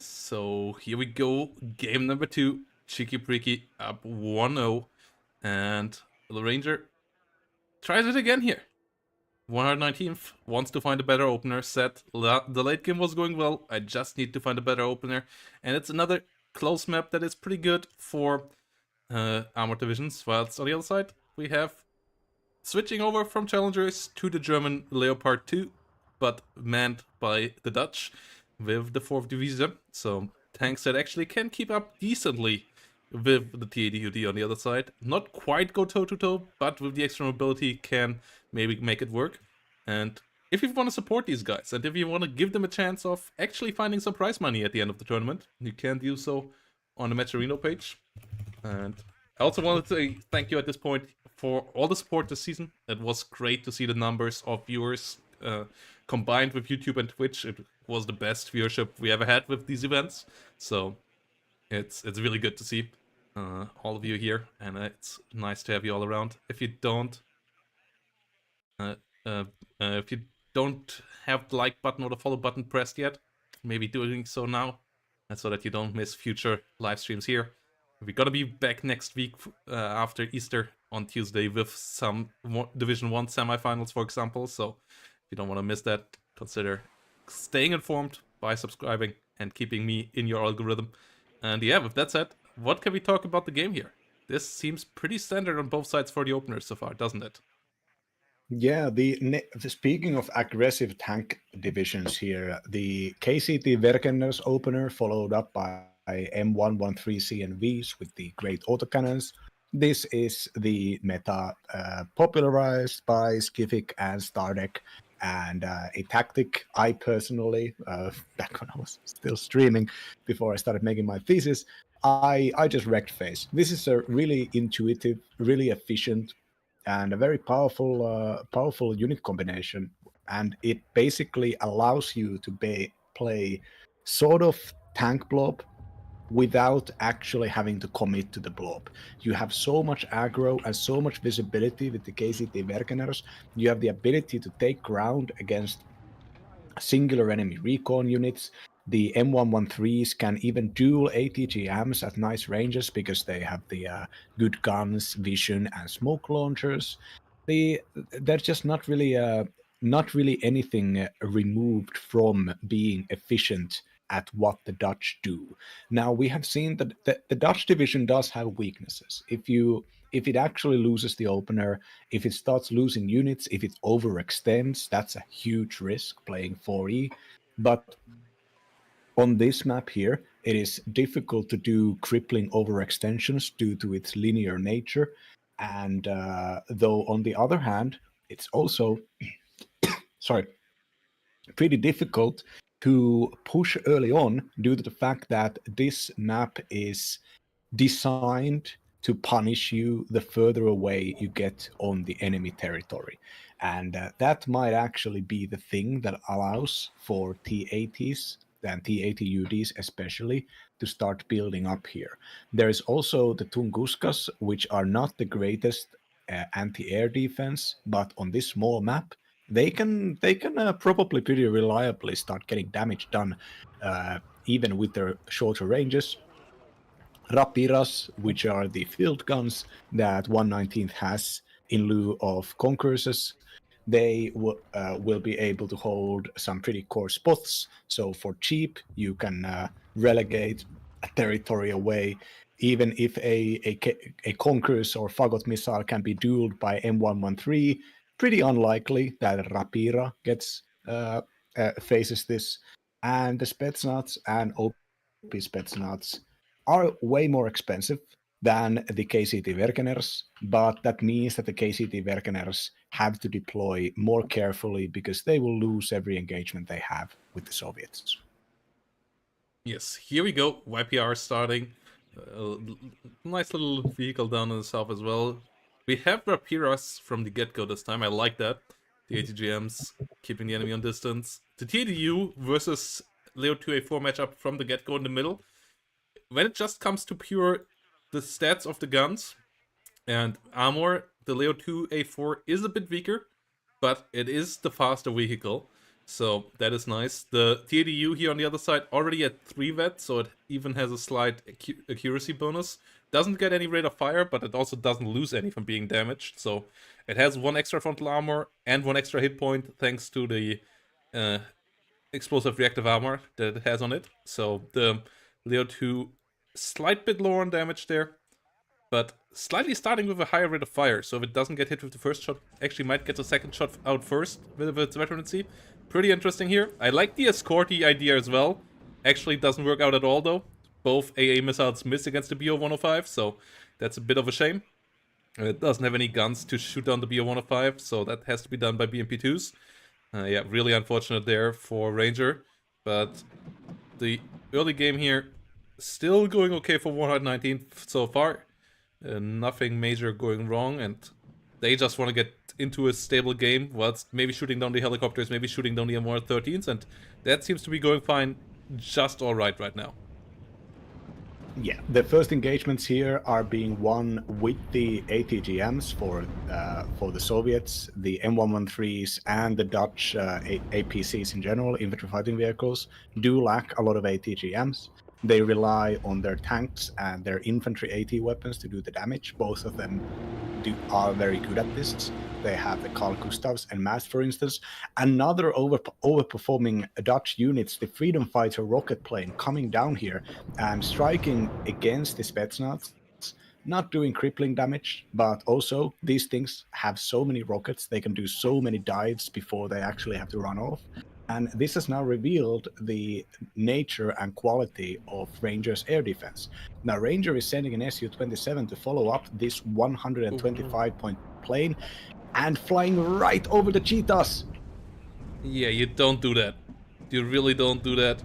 So here we go. Game number 2. Cheeky Preaky up 1-0. And the Ranger tries it again here. 119th wants to find a better opener. Said the late game was going well. I just need to find a better opener. And it's another close map that is pretty good for armored divisions. Whilst on the other side, we have switching over from challengers to the German Leopard 2, but manned by the Dutch with the 4th Division. So tanks that actually can keep up decently with the TADUD on the other side. Not quite go toe-to-toe, but with the extra mobility can maybe make it work. And if you want to support these guys, and if you want to give them a chance of actually finding some prize money at the end of the tournament, you can do so on the Matcherino page. And I also wanted to say thank you at this point for all the support this season. It was great to see the numbers of viewers combined with YouTube and Twitch. It was the best viewership we ever had with these events. So it's really good to see all of you here, and it's nice to have you all around. If you don't, uh, uh, if you don't have the like button or the follow button pressed yet, maybe doing so now, so that you don't miss future live streams here. We're gonna be back next week after Easter on Tuesday with some Division 1 semifinals, for example. So if you don't want to miss that, consider staying informed by subscribing and keeping me in your algorithm. And yeah, with that said, what can we talk about the game here? This seems pretty standard on both sides for the openers so far, doesn't it? Yeah, speaking of aggressive tank divisions here, the KCT Verkenner's opener followed up by M113 CNVs with the great autocannons. This is the meta popularized by Skivik and Stardek, and a tactic I personally, back when I was still streaming before I started making my thesis, I just wrecked face. This is a really intuitive, really efficient, and a very powerful unit combination, and it basically allows you to play sort of tank blob without actually having to commit to the blob. You have so much aggro and so much visibility with the KCT Verkeners. You have the ability to take ground against singular enemy recon units. The M113s can even dual ATGMs at nice ranges because they have the good guns, vision, and smoke launchers. They're just not really anything removed from being efficient at what the Dutch do. Now we have seen that the Dutch division does have weaknesses. If it actually loses the opener, if it starts losing units, if it overextends, that's a huge risk playing 4E. But on this map here, it is difficult to do crippling overextensions due to its linear nature. And though on the other hand, it's also sorry, pretty difficult to push early on due to the fact that this map is designed to punish you the further away you get on the enemy territory. And that might actually be the thing that allows for T80s and T80UDs especially to start building up here. There is also the Tunguskas, which are not the greatest anti-air defense, but on this small map, they can probably pretty reliably start getting damage done, even with their shorter ranges. Rapiras, which are the field guns that 119th has in lieu of Concourses, they will be able to hold some pretty core spots. So for cheap, you can relegate a territory away. Even if a Concourse or Fagot missile can be dueled by M113, pretty unlikely that Rapira faces this. And the Spetsnaz and OP Spetsnaz are way more expensive than the KCT Verkeners, but that means that the KCT Verkeners have to deploy more carefully because they will lose every engagement they have with the Soviets. Yes, here we go. YPR starting. Nice little vehicle down in the south as well. We have Rapiras from the get-go this time. I like that. The ATGMs keeping the enemy on distance. The TDU versus Leo 2A4 matchup from the get-go in the middle. When it just comes to pure the stats of the guns and armor, the Leo 2A4 is a bit weaker, but it is the faster vehicle. So that is nice. The TADU here on the other side already at 3 vet, so it even has a slight accuracy bonus. Doesn't get any rate of fire, but it also doesn't lose any from being damaged. So it has 1 extra frontal armor and 1 extra hit point thanks to the uh, explosive reactive armor that it has on it. So the Leo 2 slight bit lower on damage there, but slightly starting with a higher rate of fire. So if it doesn't get hit with the first shot, actually might get the second shot out first with its veterancy. Pretty interesting here. I like the escorty idea as well. Actually doesn't work out at all though. Both AA missiles miss against the BO-105, so that's a bit of a shame. It doesn't have any guns to shoot down the BO-105, so that has to be done by BMP-2s. Yeah, really unfortunate there for Ranger, but the early game here still going okay for 119 so far. Nothing major going wrong, and they just want to get into a stable game whilst maybe shooting down the helicopters, maybe shooting down the M113s, and that seems to be going fine, just alright right now. Yeah, the first engagements here are being won with the ATGMs for the Soviets, the M113s, and the Dutch APCs in general, infantry fighting vehicles, do lack a lot of ATGMs. They rely on their tanks and their infantry AT weapons to do the damage. Both of them are very good at this. They have the Carl Gustavs and Mast, for instance. Another overperforming Dutch units, the Freedom Fighter rocket plane, coming down here and striking against the Spetsnaz, not doing crippling damage, but also these things have so many rockets, they can do so many dives before they actually have to run off. And this has now revealed the nature and quality of Ranger's air defense. Now, Ranger is sending an Su-27 to follow up this 125-point plane and flying right over the cheetahs. Yeah, you don't do that. You really don't do that.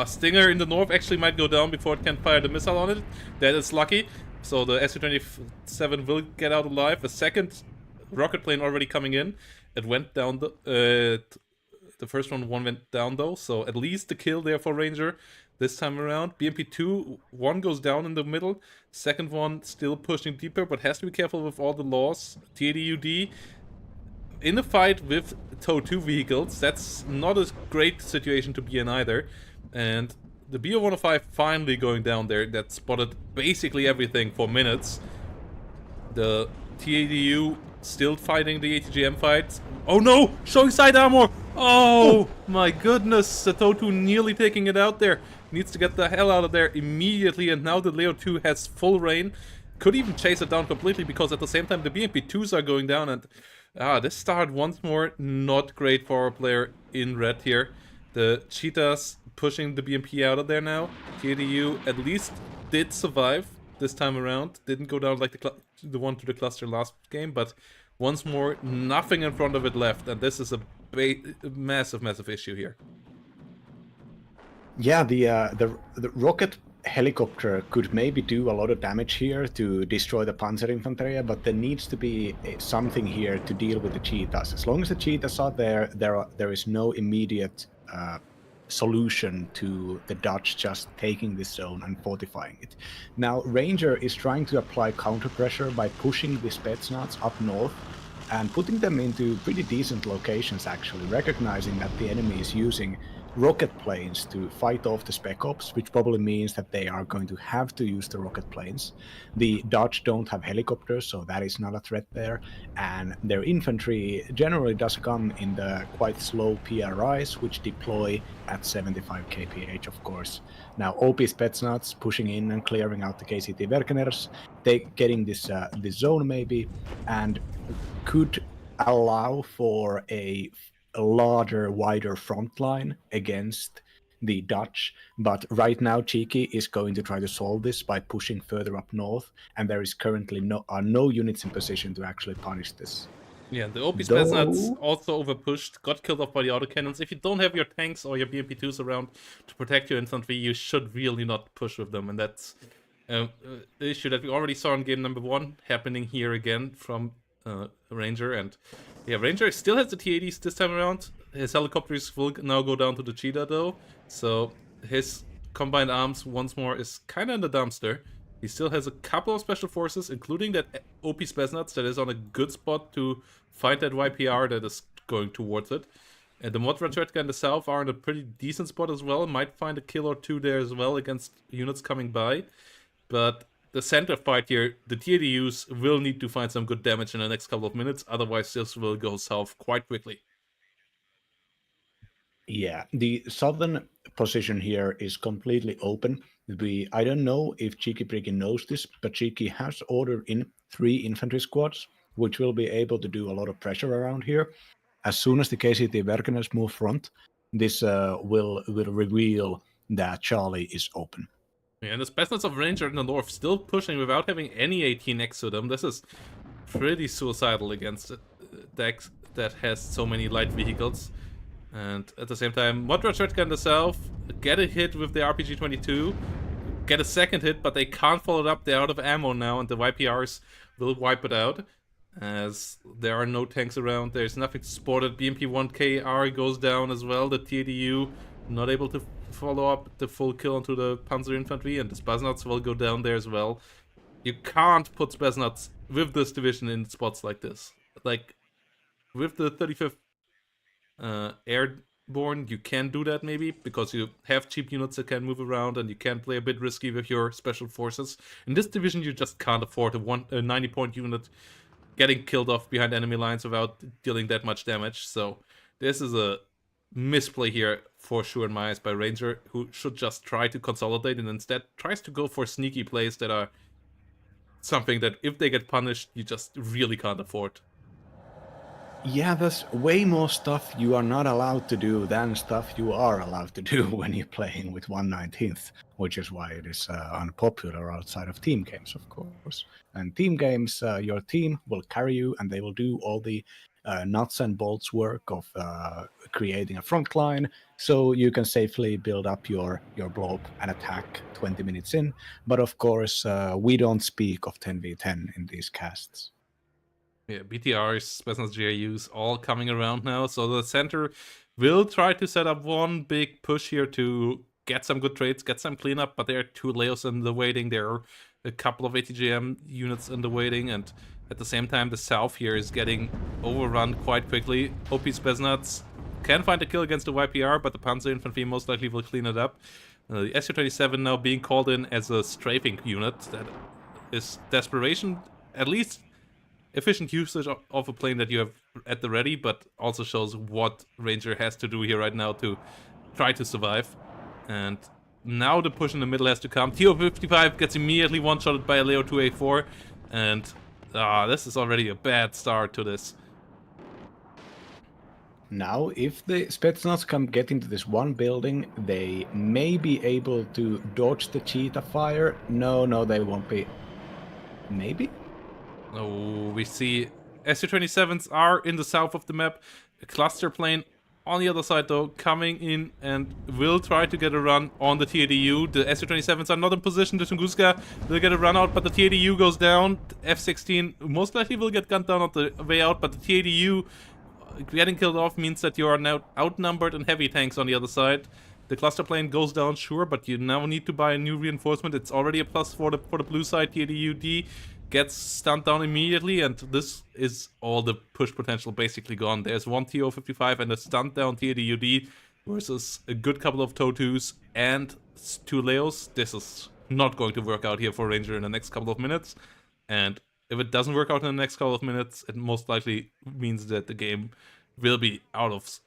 Stinger in the north actually might go down before it can fire the missile on it. That is lucky. So the Su-27 will get out alive. A second rocket plane already coming in. It went down the first one went down though, so at least the kill there for Ranger this time around. BMP-2, one goes down in the middle, second one still pushing deeper, but has to be careful with all the laws. TADUD in a fight with TOW-2 vehicles, that's not a great situation to be in either. And the BO-105 finally going down there, that spotted basically everything for minutes. The TADU still fighting the ATGM fight. Oh no! Showing side armor! Oh my goodness! The TOW-2 nearly taking it out there. Needs to get the hell out of there immediately, and now the Leo 2 has full reign. Could even chase it down completely, because at the same time the BMP-2s are going down, and this start once more not great for our player in red here. The Cheetahs pushing the BMP out of there now. TADU at least did survive this time around. Didn't go down like the one to the cluster last game, but once more, nothing in front of it left, and this is a massive, massive issue here. Yeah, the rocket helicopter could maybe do a lot of damage here to destroy the Panzerinfanterie, but there needs to be something here to deal with the cheetahs. As long as the cheetahs are there, there is no immediate solution to the Dutch just taking this zone and fortifying it. Now, Ranger is trying to apply counter pressure by pushing the Spetsnaz up north and putting them into pretty decent locations, actually, recognizing that the enemy is using rocket planes to fight off the Spec Ops, which probably means that they are going to have to use the rocket planes. The Dutch don't have helicopters, so that is not a threat there, and their infantry generally does come in the quite slow PRIs, which deploy at 75 kph, of course. Now, OP Spetsnaz pushing in and clearing out the KCT Werkeners, they getting this zone maybe, and could allow for a larger, wider front line against the Dutch. But right now, Cheeky is going to try to solve this by pushing further up north, and there is currently no units in position to actually punish this. Yeah, the OP Spetsnaz also overpushed, got killed off by the autocannons. If you don't have your tanks or your BMP-2s around to protect your infantry, you should really not push with them, and that's the issue that we already saw in game number 1 happening here again from Ranger. And yeah, Ranger still has the T-80s this time around. His helicopters will now go down to the Cheetah though, so his combined arms once more is kind of in the dumpster. He still has a couple of special forces, including that OP Spetsnaz that is on a good spot to find that YPR that is going towards it. And the Modra Tretka and the South are in a pretty decent spot as well. Might find a kill or two there as well against units coming by. But the center fight here, the TDUs will need to find some good damage in the next couple of minutes. Otherwise, this will go south quite quickly. Yeah, the southern position here is completely open. I don't know if Cheeky Pricky knows this, but Cheeky has ordered in 3 infantry squads, which will be able to do a lot of pressure around here. As soon as the KCT Verkeners move front, this will reveal that Charlie is open. Yeah, and the Spetsnaz of Ranger in the north still pushing without having any AT next to them. This is pretty suicidal against decks that has so many light vehicles. And at the same time, Modra Tretka in the south get a hit with the RPG-22, get a second hit, but they can't follow it up. They're out of ammo now, and the YPRs will wipe it out, as there are no tanks around. There's nothing supported. BMP-1KR goes down as well. The TDU not able to follow up the full kill onto the Panzer Infantry, and the Spetsnaz will go down there as well. You can't put Spetsnaz with this division in spots like this. Like, with the 35th Airborne, you can do that maybe, because you have cheap units that can move around and you can play a bit risky with your special forces. In this division, you just can't afford a 90-point unit getting killed off behind enemy lines without dealing that much damage. So this is a misplay here for sure in my eyes by Ranger, who should just try to consolidate and instead tries to go for sneaky plays that are something that if they get punished, you just really can't afford. Yeah, there's way more stuff you are not allowed to do than stuff you are allowed to do when you're playing with 1/19th, which is why it is unpopular outside of team games, of course. And team games, your team will carry you and they will do all the nuts and bolts work of creating a front line, so you can safely build up your blob and attack 20 minutes in. But of course, we don't speak of 10v10 in these casts. Yeah, BTRs, Spetsnaz GRUs, all coming around now. So the center will try to set up one big push here to get some good trades, get some cleanup, but there are 2 Leos in the waiting. There are a couple of ATGM units in the waiting, and at the same time, the south here is getting overrun quite quickly. OP Spetsnaz can find a kill against the YPR, but the Panzer Infantry most likely will clean it up. The SU-27 now being called in as a strafing unit. That is desperation, at least efficient usage of a plane that you have at the ready, but also shows what Ranger has to do here right now to try to survive. And now the push in the middle has to come. TO-55 gets immediately one-shotted by a Leo 2A4, and this is already a bad start to this. Now, if the Spetsnaz can get into this one building, they may be able to dodge the cheetah fire. No, they won't be. Maybe? Oh, we see SU-27s are in the south of the map. A cluster plane on the other side, though, coming in and will try to get a run on the TADU. The SU-27s are not in position. The Tunguska will get a run out, but the TADU goes down. F-16 most likely will get gunned down on the way out, but the TADU getting killed off means that you are now outnumbered and heavy tanks on the other side. The cluster plane goes down, sure, but you now need to buy a new reinforcement. It's already a plus for the blue side. TADU-D gets stunned down immediately, and this is all the push potential basically gone. There's one TO-55 and a stunned down TADU-D versus a good couple of TOW-2s and 2 Leos. This is not going to work out here for Ranger in the next couple of minutes, and if it doesn't work out in the next couple of minutes, it most likely means that the game will be out of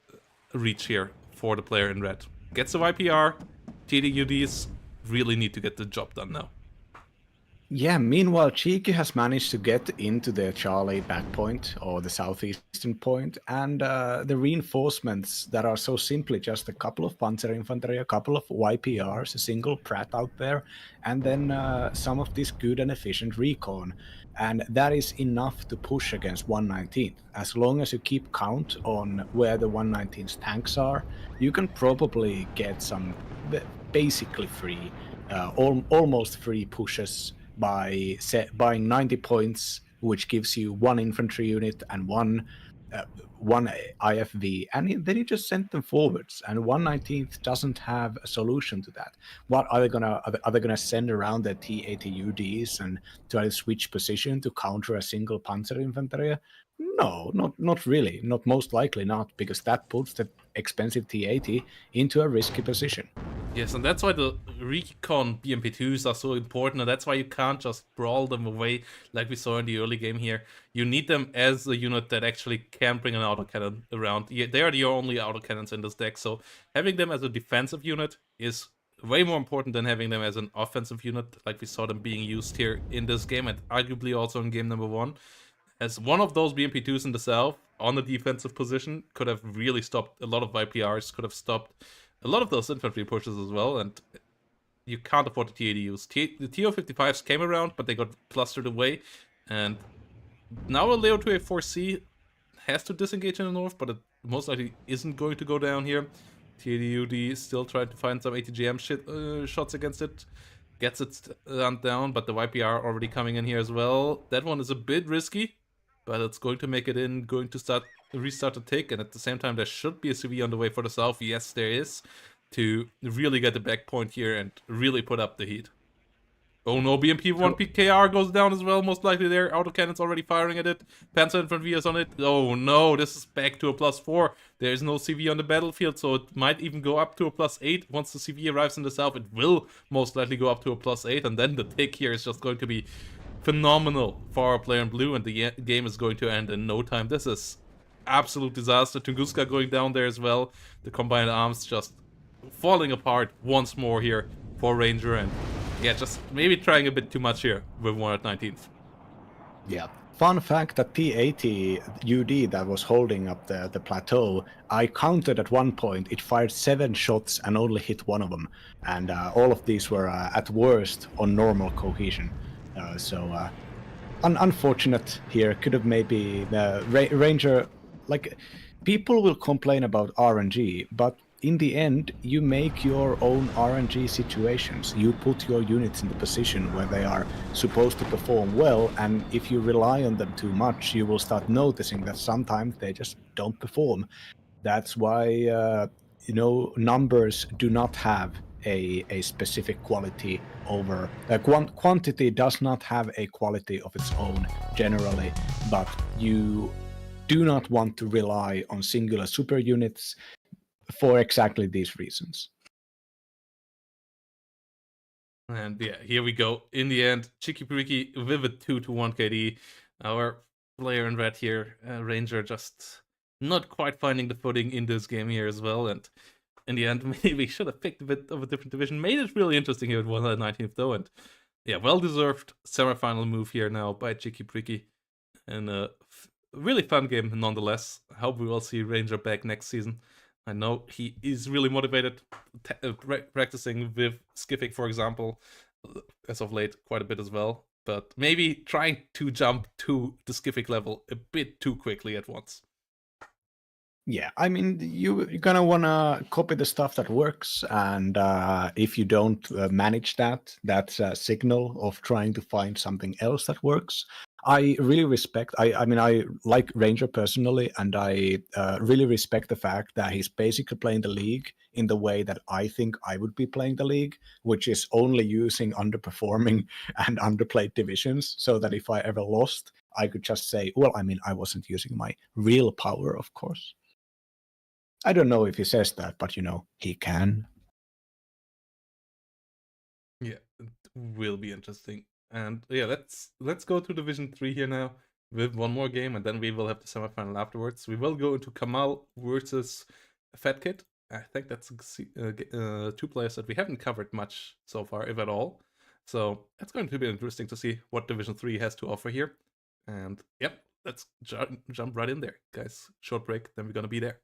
reach here for the player in red. Gets the YPR, TDUDs really need to get the job done now. Yeah, meanwhile, Cheeky has managed to get into the Charlie back point, or the southeastern point, and the reinforcements that are so simply just a couple of Panzer Infantry, a couple of YPRs, a single Pratt out there, and then some of this good and efficient recon. And that is enough to push against 119th. As long as you keep count on where the 119's tanks are, you can probably get some basically free, almost free pushes by buying 90 points, which gives you 1 infantry unit and 1 one IFV, and then you just send them forwards. And 119th doesn't have a solution to that. What are they gonna are they gonna send around their T80UDs and try to switch position to counter a single Panzerinfanterie? No, not really. Not most likely not, because that puts the expensive T80 into a risky position. Yes, and that's why the recon BMP2s are so important, and that's why you can't just brawl them away like we saw in the early game here. You need them as a unit that actually can bring an autocannon around. They are the only autocannons in this deck, so having them as a defensive unit is way more important than having them as an offensive unit, like we saw them being used here in this game, and arguably also in game number 1. As one of those BMP2s in the south on the defensive position could have really stopped a lot of YPRs, could have stopped a lot of those infantry pushes as well, and you can't afford the TADUs. The TO-55s came around, but they got clustered away, and now a Leo 2A4C has to disengage in the north, but it most likely isn't going to go down here. TADUD still trying to find some ATGM shots against it. Gets it down, but the YPR already coming in here as well. That one is a bit risky, but it's going to make it in, going to restart the tick, and at the same time there should be a CV on the way for the south. Yes, there is, to really get the back point here and really put up the heat. Oh no, BMP-1 PKR goes down as well, most likely there. Autocannon's already firing at it. Panzer Infantry is on it. Oh no, this is back to a +4. There is no CV on the battlefield, so it might even go up to a +8. Once the CV arrives in the south, it will most likely go up to a +8, and then the tick here is just going to be phenomenal for our player in blue, and the game is going to end in no time. This is absolute disaster. Tunguska going down there as well. The combined arms just falling apart once more here for Ranger, and yeah, just maybe trying a bit too much here with 1 at 19th. Yeah. Fun fact, that T80 UD that was holding up the plateau, I counted at one point, it fired 7 shots and only hit one of them. And all of these were at worst on normal cohesion. Unfortunate here. Could have maybe the Ranger, like, people will complain about RNG, but in the end, you make your own RNG situations. You put your units in the position where they are supposed to perform well, and if you rely on them too much, you will start noticing that sometimes they just don't perform. That's why numbers do not have a specific quality over quantity does not have a quality of its own generally, but you do not want to rely on singular super units for exactly these reasons. And yeah, here we go. In the end, Cheeky Periki with a 2-1 KD. Our player in red here, Ranger, just not quite finding the footing in this game here as well. And in the end, maybe we should have picked a bit of a different division. Made it really interesting here at 119th though. And yeah, well-deserved semi-final move here now by Cheeky Periki. And a really fun game nonetheless. I hope we will see Ranger back next season. I know he is really motivated, practicing with Skiffing, for example, as of late, quite a bit as well. But maybe trying to jump to the Skiffing level a bit too quickly at once. Yeah, I mean, you're gonna wanna copy the stuff that works, and if you don't manage that, that's a signal of trying to find something else that works. I really respect. I mean, I like Ranger personally, and I really respect the fact that he's basically playing the league in the way that I think I would be playing the league, which is only using underperforming and underplayed divisions, so that if I ever lost, I could just say, well, I mean, I wasn't using my real power, of course. I don't know if he says that, but he can. Yeah, it will be interesting. And yeah, let's go to Division 3 here now with one more game, and then we will have the semifinal afterwards. We will go into Kamal versus Fat Kid. I think that's 2 players that we haven't covered much so far, if at all. So it's going to be interesting to see what Division 3 has to offer here. And yep, let's jump right in there, guys. Short break, then we're gonna be there.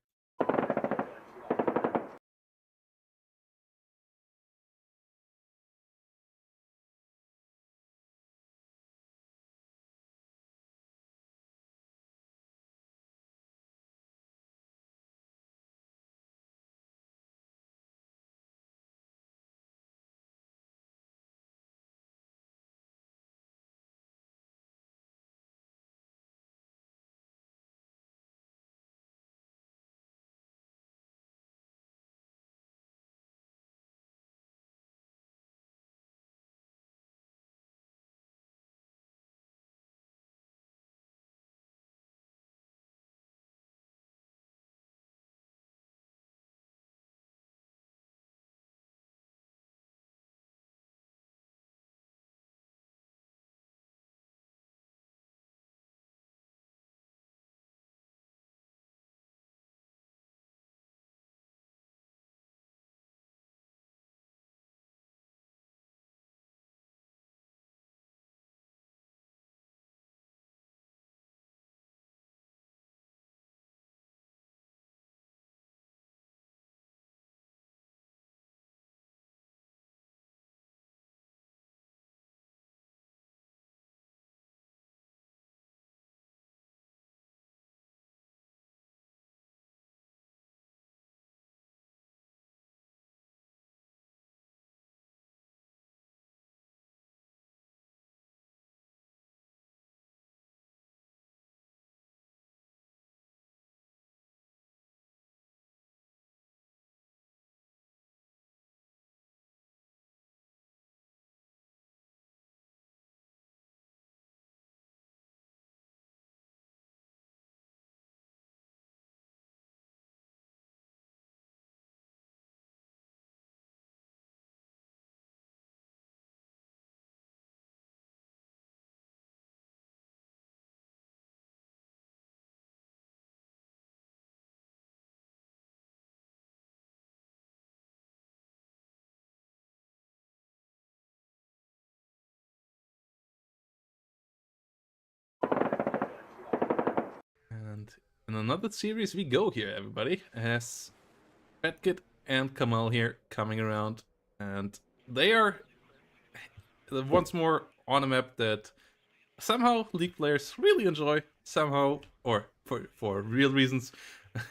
in another series we go here, everybody, as Fatkid and Kamal here coming around, and they are once more on a map that somehow League players really enjoy, somehow, or for real reasons,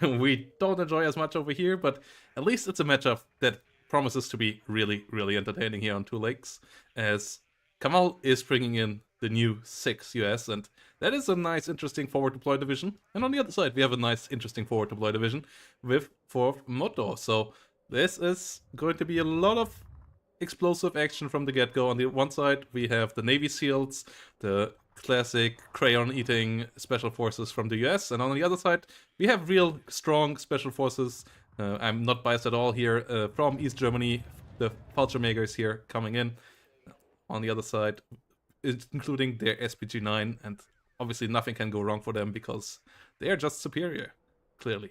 we don't enjoy as much over here, but at least it's a matchup that promises to be really, really entertaining here on Two Lakes, as Kamal is bringing in the new 6 US, and that is a nice, interesting forward deploy division. And on the other side, we have a nice, interesting forward deploy division with 4th Moto. So this is going to be a lot of explosive action from the get-go. On the one side, we have the Navy SEALs, the classic crayon-eating special forces from the US, and on the other side, we have real strong special forces. I'm not biased at all here, from East Germany, the Fallschirmjägers here coming in. On the other side, including their SPG-9, and obviously nothing can go wrong for them because they are just superior, clearly.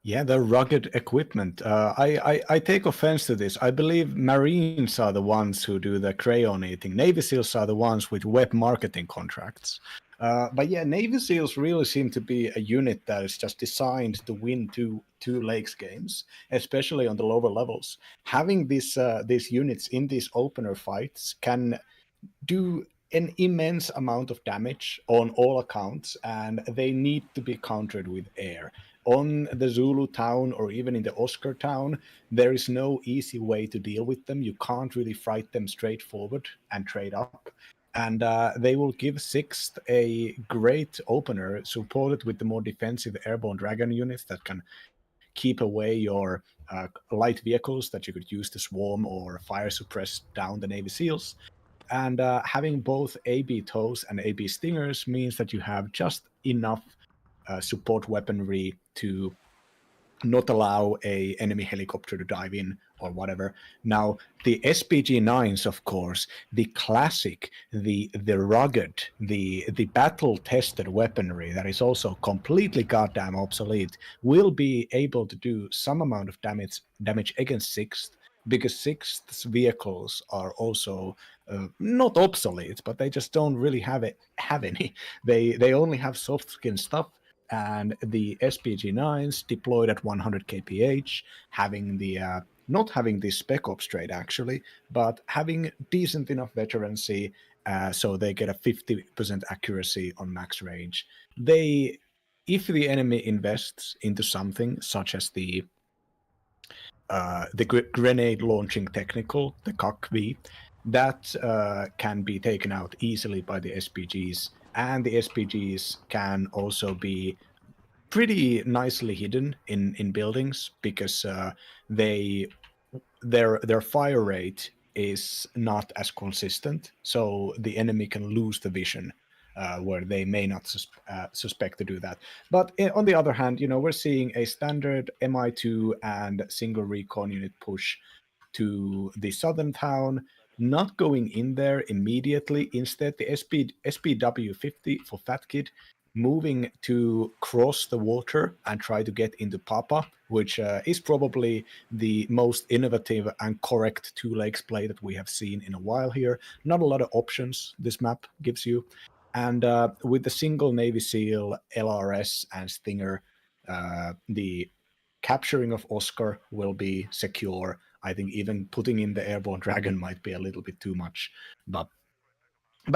Yeah, the rugged equipment. I take offense to this. I believe Marines are the ones who do the crayon eating. Navy SEALs are the ones with web marketing contracts. But yeah, Navy SEALs really seem to be a unit that is just designed to win two lakes games, especially on the lower levels. Having these units in these opener fights can do an immense amount of damage on all accounts, and they need to be countered with air. On the Zulu town or even in the Oscar town, there is no easy way to deal with them. You can't really fight them straightforward and trade up. And they will give Sixth a great opener, supported with the more defensive airborne dragon units that can keep away your light vehicles that you could use to swarm or fire suppress down the Navy SEALs. And having both AB tows and AB stingers means that you have just enough support weaponry to not allow a enemy helicopter to dive in or whatever. Now, the SPG-9s, of course, the classic, the rugged, the battle-tested weaponry that is also completely goddamn obsolete, will be able to do some amount of damage against Sixth, because Sixth's vehicles are also not obsolete, but they just don't really have any. They only have soft skin stuff, and the SPG-9s deployed at 100 kph, having the not having the spec ops trait actually, but having decent enough veterancy, so they get a 50% accuracy on max range. If the enemy invests into something such as the grenade launching technical, the CAC-V, that can be taken out easily by the SPGs, and the SPGs can also be pretty nicely hidden in buildings, because their fire rate is not as consistent, so the enemy can lose the vision where they may not suspect to do that. But on the other hand, we're seeing a standard MI2 and single recon unit push to the southern town, not going in there immediately. Instead, the SPW-50 for Fat Kid moving to cross the water and try to get into Papa, which is probably the most innovative and correct two lakes play that we have seen in a while here. Not a lot of options this map gives you. And with the single Navy SEAL, LRS, and Stinger, the capturing of Oscar will be secure. I think even putting in the airborne dragon might be a little bit too much. But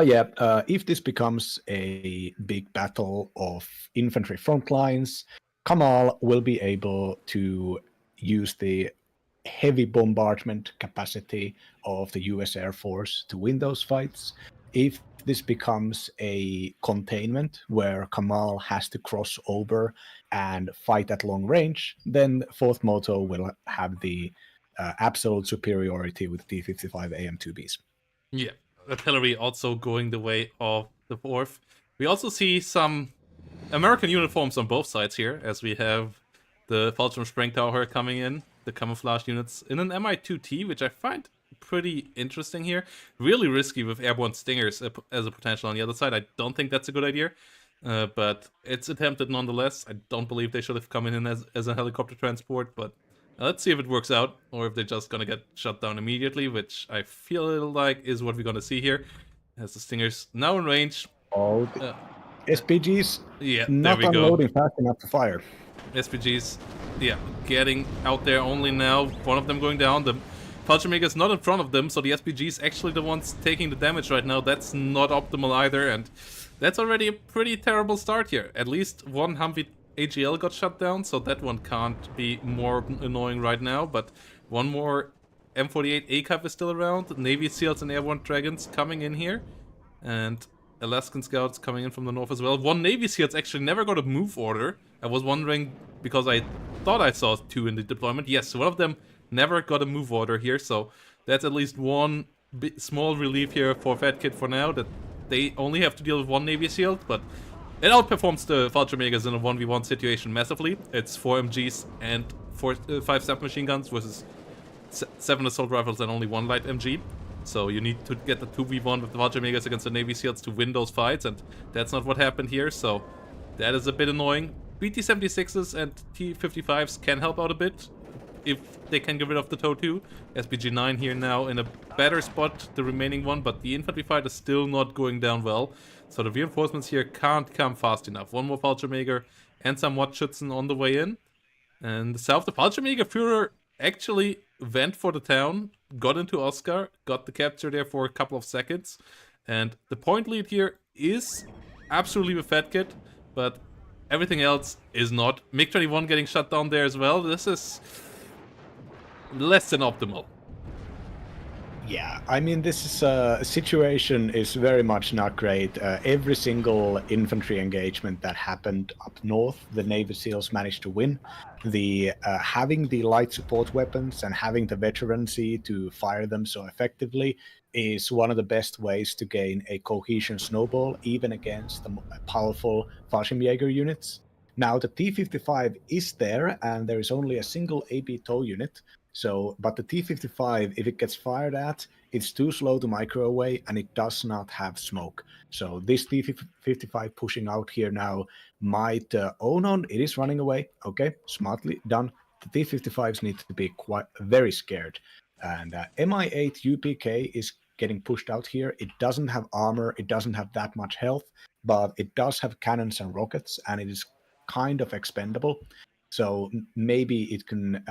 yeah, if this becomes a big battle of infantry front lines, Kamal will be able to use the heavy bombardment capacity of the US Air Force to win those fights. If this becomes a containment where Kamal has to cross over and fight at long range, then 4th Moto will have the absolute superiority with T-55 AM2Bs. Yeah, artillery also going the way of the 4th. We also see some American uniforms on both sides here, as we have the Fallschirm Sprengtaucher coming in, the camouflage units in an Mi2T, which I find pretty interesting here. Really risky with airborne stingers as a potential on the other side. I don't think that's a good idea, but it's attempted nonetheless. I don't believe they should have come in as a helicopter transport, but let's see if it works out, or if they're just gonna get shut down immediately, which I feel like is what we're gonna see here, as the stingers now in range. Oh, SPGs Yeah, there not we go. unloading fast enough to fire. SPGs, yeah, getting out there only now. One of them going down. The Fallschirmjäger is not in front of them, so the SPG's actually the ones taking the damage right now. That's not optimal either, and that's already a pretty terrible start here. At least one Humvee AGL got shut down, so that one can't be more annoying right now, but one more M48 ACAV is still around. Navy SEALs and Airborne Dragons coming in here, and Alaskan Scouts coming in from the north as well. One Navy SEALs actually never got a move order. I was wondering, because I thought I saw two in the deployment. Yes, one of them never got a move order here, so that's at least one small relief here for Fat Kid for now, that they only have to deal with one Navy SEAL, but it outperforms the Fallschirmjägers in a 1v1 situation massively. It's 4 MGs and 5 submachine guns versus 7 assault rifles and only 1 light MG. So you need to get the 2v1 with the Fallschirmjägers against the Navy SEALs to win those fights, and that's not what happened here, so that is a bit annoying. BT-76s and T-55s can help out a bit if they can get rid of the TOW 2. SPG-9 here now in a better spot, the remaining one, but the infantry fight is still not going down well, so the reinforcements here can't come fast enough. One more Fallschirmjäger and some Wattschützen on the way in. And south, the Fallschirmjäger Führer actually went for the town, got into Oscar, got the capture there for a couple of seconds, and the point lead here is absolutely with Fat Kid, but everything else is not. MiG-21 getting shut down there as well. This is less than optimal. Yeah, I mean, this is situation is very much not great. Every single infantry engagement that happened up north, the Navy SEALs managed to win. The having the light support weapons and having the veterancy to fire them so effectively is one of the best ways to gain a cohesion snowball, even against the powerful Fallschirmjäger units. Now, the T-55 is there, and there is only a single AB TOW unit. So, but the T-55, if it gets fired at, it's too slow to micro away, and it does not have smoke. So this T-55 pushing out here now might... oh no, it is running away. Okay, smartly done. The T-55s need to be quite very scared. And Mi-8 UPK is getting pushed out here. It doesn't have armor, it doesn't have that much health, but it does have cannons and rockets, and it is kind of expendable. So maybe it can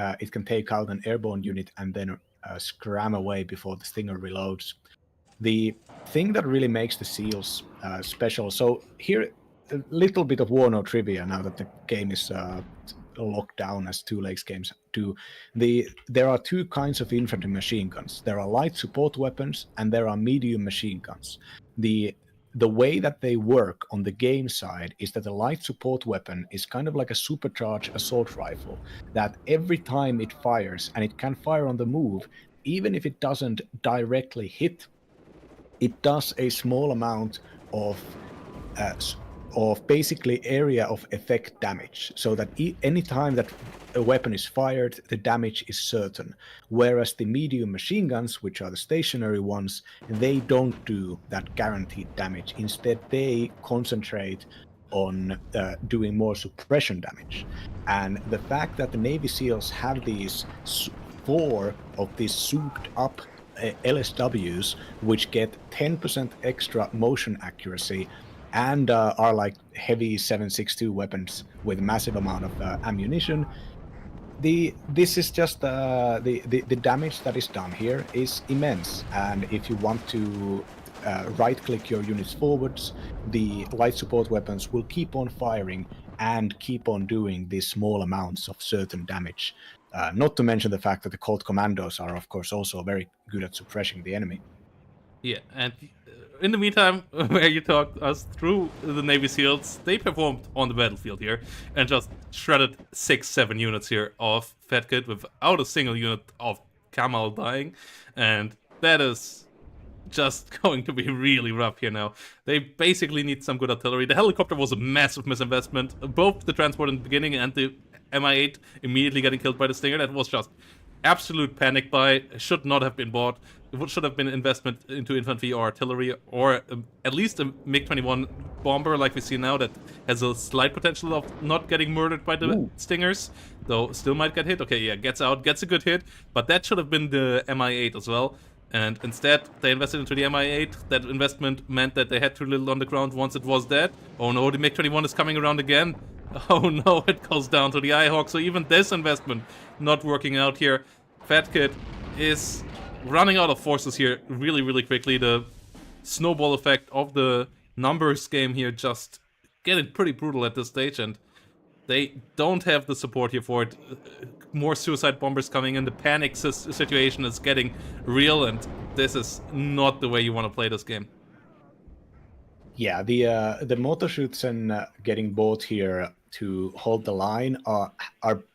take out an airborne unit and then scram away before the Stinger reloads. The thing that really makes the SEALs special. So here, a little bit of WARNO trivia now that the game is locked down as two legs games do. There are two kinds of infantry machine guns. There are light support weapons and there are medium machine guns. The way that they work on the game side is that the light support weapon is kind of like a supercharged assault rifle, that every time it fires, and it can fire on the move, even if it doesn't directly hit, it does a small amount of basically area of effect damage, so that any time that a weapon is fired, the damage is certain. Whereas the medium machine guns, which are the stationary ones, they don't do that guaranteed damage. Instead, they concentrate on doing more suppression damage. And the fact that the Navy SEALs have these 4 of these souped up LSWs, which get 10% extra motion accuracy, and are like heavy 7.62 weapons with massive amount of ammunition. This is just the damage that is done here is immense, and if you want to right-click your units forwards, the light support weapons will keep on firing and keep on doing these small amounts of certain damage. Not to mention the fact that the Colt Commandos are, of course, also very good at suppressing the enemy. Yeah, and in the meantime, where you talked us through the Navy SEALs, they performed on the battlefield here and just shredded 6-7 units here of Fat Kid without a single unit of Kamal dying, and that is just going to be really rough here now. They basically need some good artillery. The helicopter was a massive misinvestment. Both the transport in the beginning and the Mi-8 immediately getting killed by the Stinger. That was just absolute panic buy. Should not have been bought. It should have been investment into infantry or artillery, or at least a MiG-21 bomber like we see now that has a slight potential of not getting murdered by the Stingers, though still might get hit. Okay, yeah, gets out, gets a good hit, but that should have been the Mi-8 as well. And instead, they invested into the MI8. That investment meant that they had too little on the ground once it was dead. Oh no, the MiG-21 is coming around again. Oh no, it goes down to the iHawk. So even this investment not working out here. Fat Kid is running out of forces here really, really quickly. The snowball effect of the numbers game here just getting pretty brutal at this stage, and they don't have the support here for it. More suicide bombers coming in. The panic situation is getting real, and this is not the way you want to play this game. Yeah, the motor shoots and getting bought here to hold the line are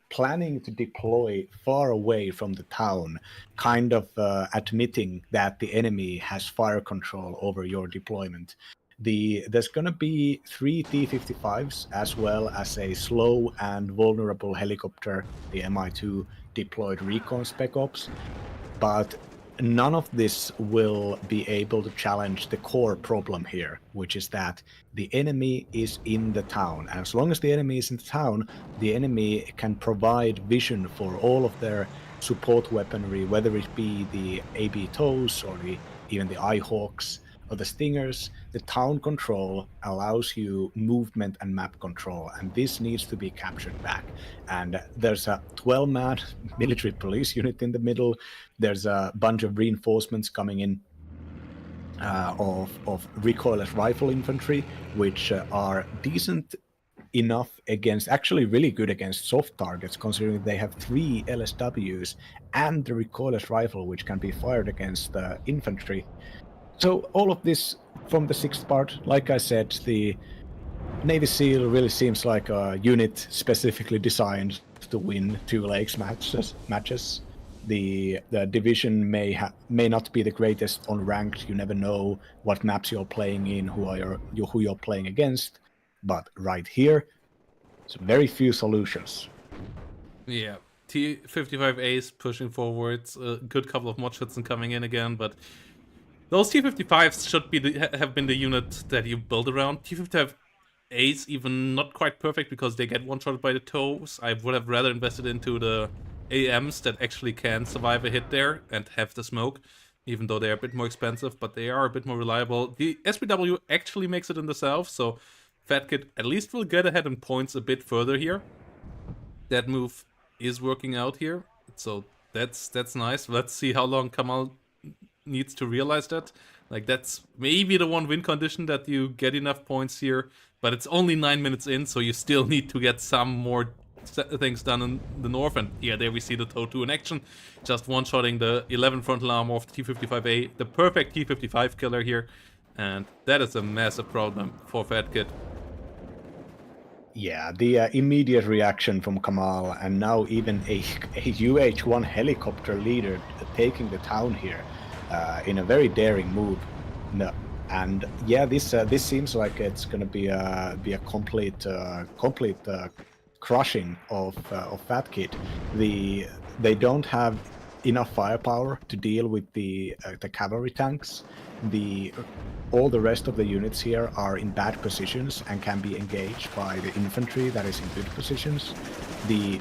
planning to deploy far away from the town, kind of admitting that the enemy has fire control over your deployment. There's going to be 3 T-55s as well as a slow and vulnerable helicopter, the Mi-2 deployed recon spec ops, but none of this will be able to challenge the core problem here, which is that the enemy is in the town. And as long as the enemy is in the town, the enemy can provide vision for all of their support weaponry, whether it be the AB TOWs or even the iHawks or the Stingers. The town control allows you movement and map control, and this needs to be captured back. And there's a 12-man military police unit in the middle. There's a bunch of reinforcements coming in of recoilless rifle infantry, which are decent enough against, actually really good against soft targets, considering they have 3 LSWs and the recoilless rifle, which can be fired against infantry. So all of this from the sixth part, like I said, the Navy SEAL really seems like a unit specifically designed to win 2 lakes matches. The division may not be the greatest on ranked. You never know what maps you're playing in, who you're playing against. But right here, it's very few solutions. Yeah, T-55As pushing forwards. A good couple of Motschützen coming in again, but those T-55s should be have been the unit that you build around. T-55As even not quite perfect because they get one-shotted by the toes. I would have rather invested into the AMs that actually can survive a hit there and have the smoke, even though they're a bit more expensive, but they are a bit more reliable. The SPW actually makes it in the south, so Fat Kid at least will get ahead in points a bit further here. That move is working out here, so that's nice. Let's see how long Kamal needs to realize that. Like, that's maybe the one win condition, that you get enough points here, but it's only 9 minutes in, so you still need to get some more things done in the north. And yeah, there we see the TOW 2 in action, just one-shotting the 11 frontal armor of the T-55A, the perfect T-55 killer here, and that is a massive problem for Fat Kid. Yeah, the immediate reaction from Kamal, and now even a UH-1 helicopter leader taking the town here in a very daring move. No, and yeah, this seems like it's gonna be a complete crushing of Fat Kid. They don't have enough firepower to deal with the cavalry tanks. All the rest of the units here are in bad positions and can be engaged by the infantry that is in good positions. The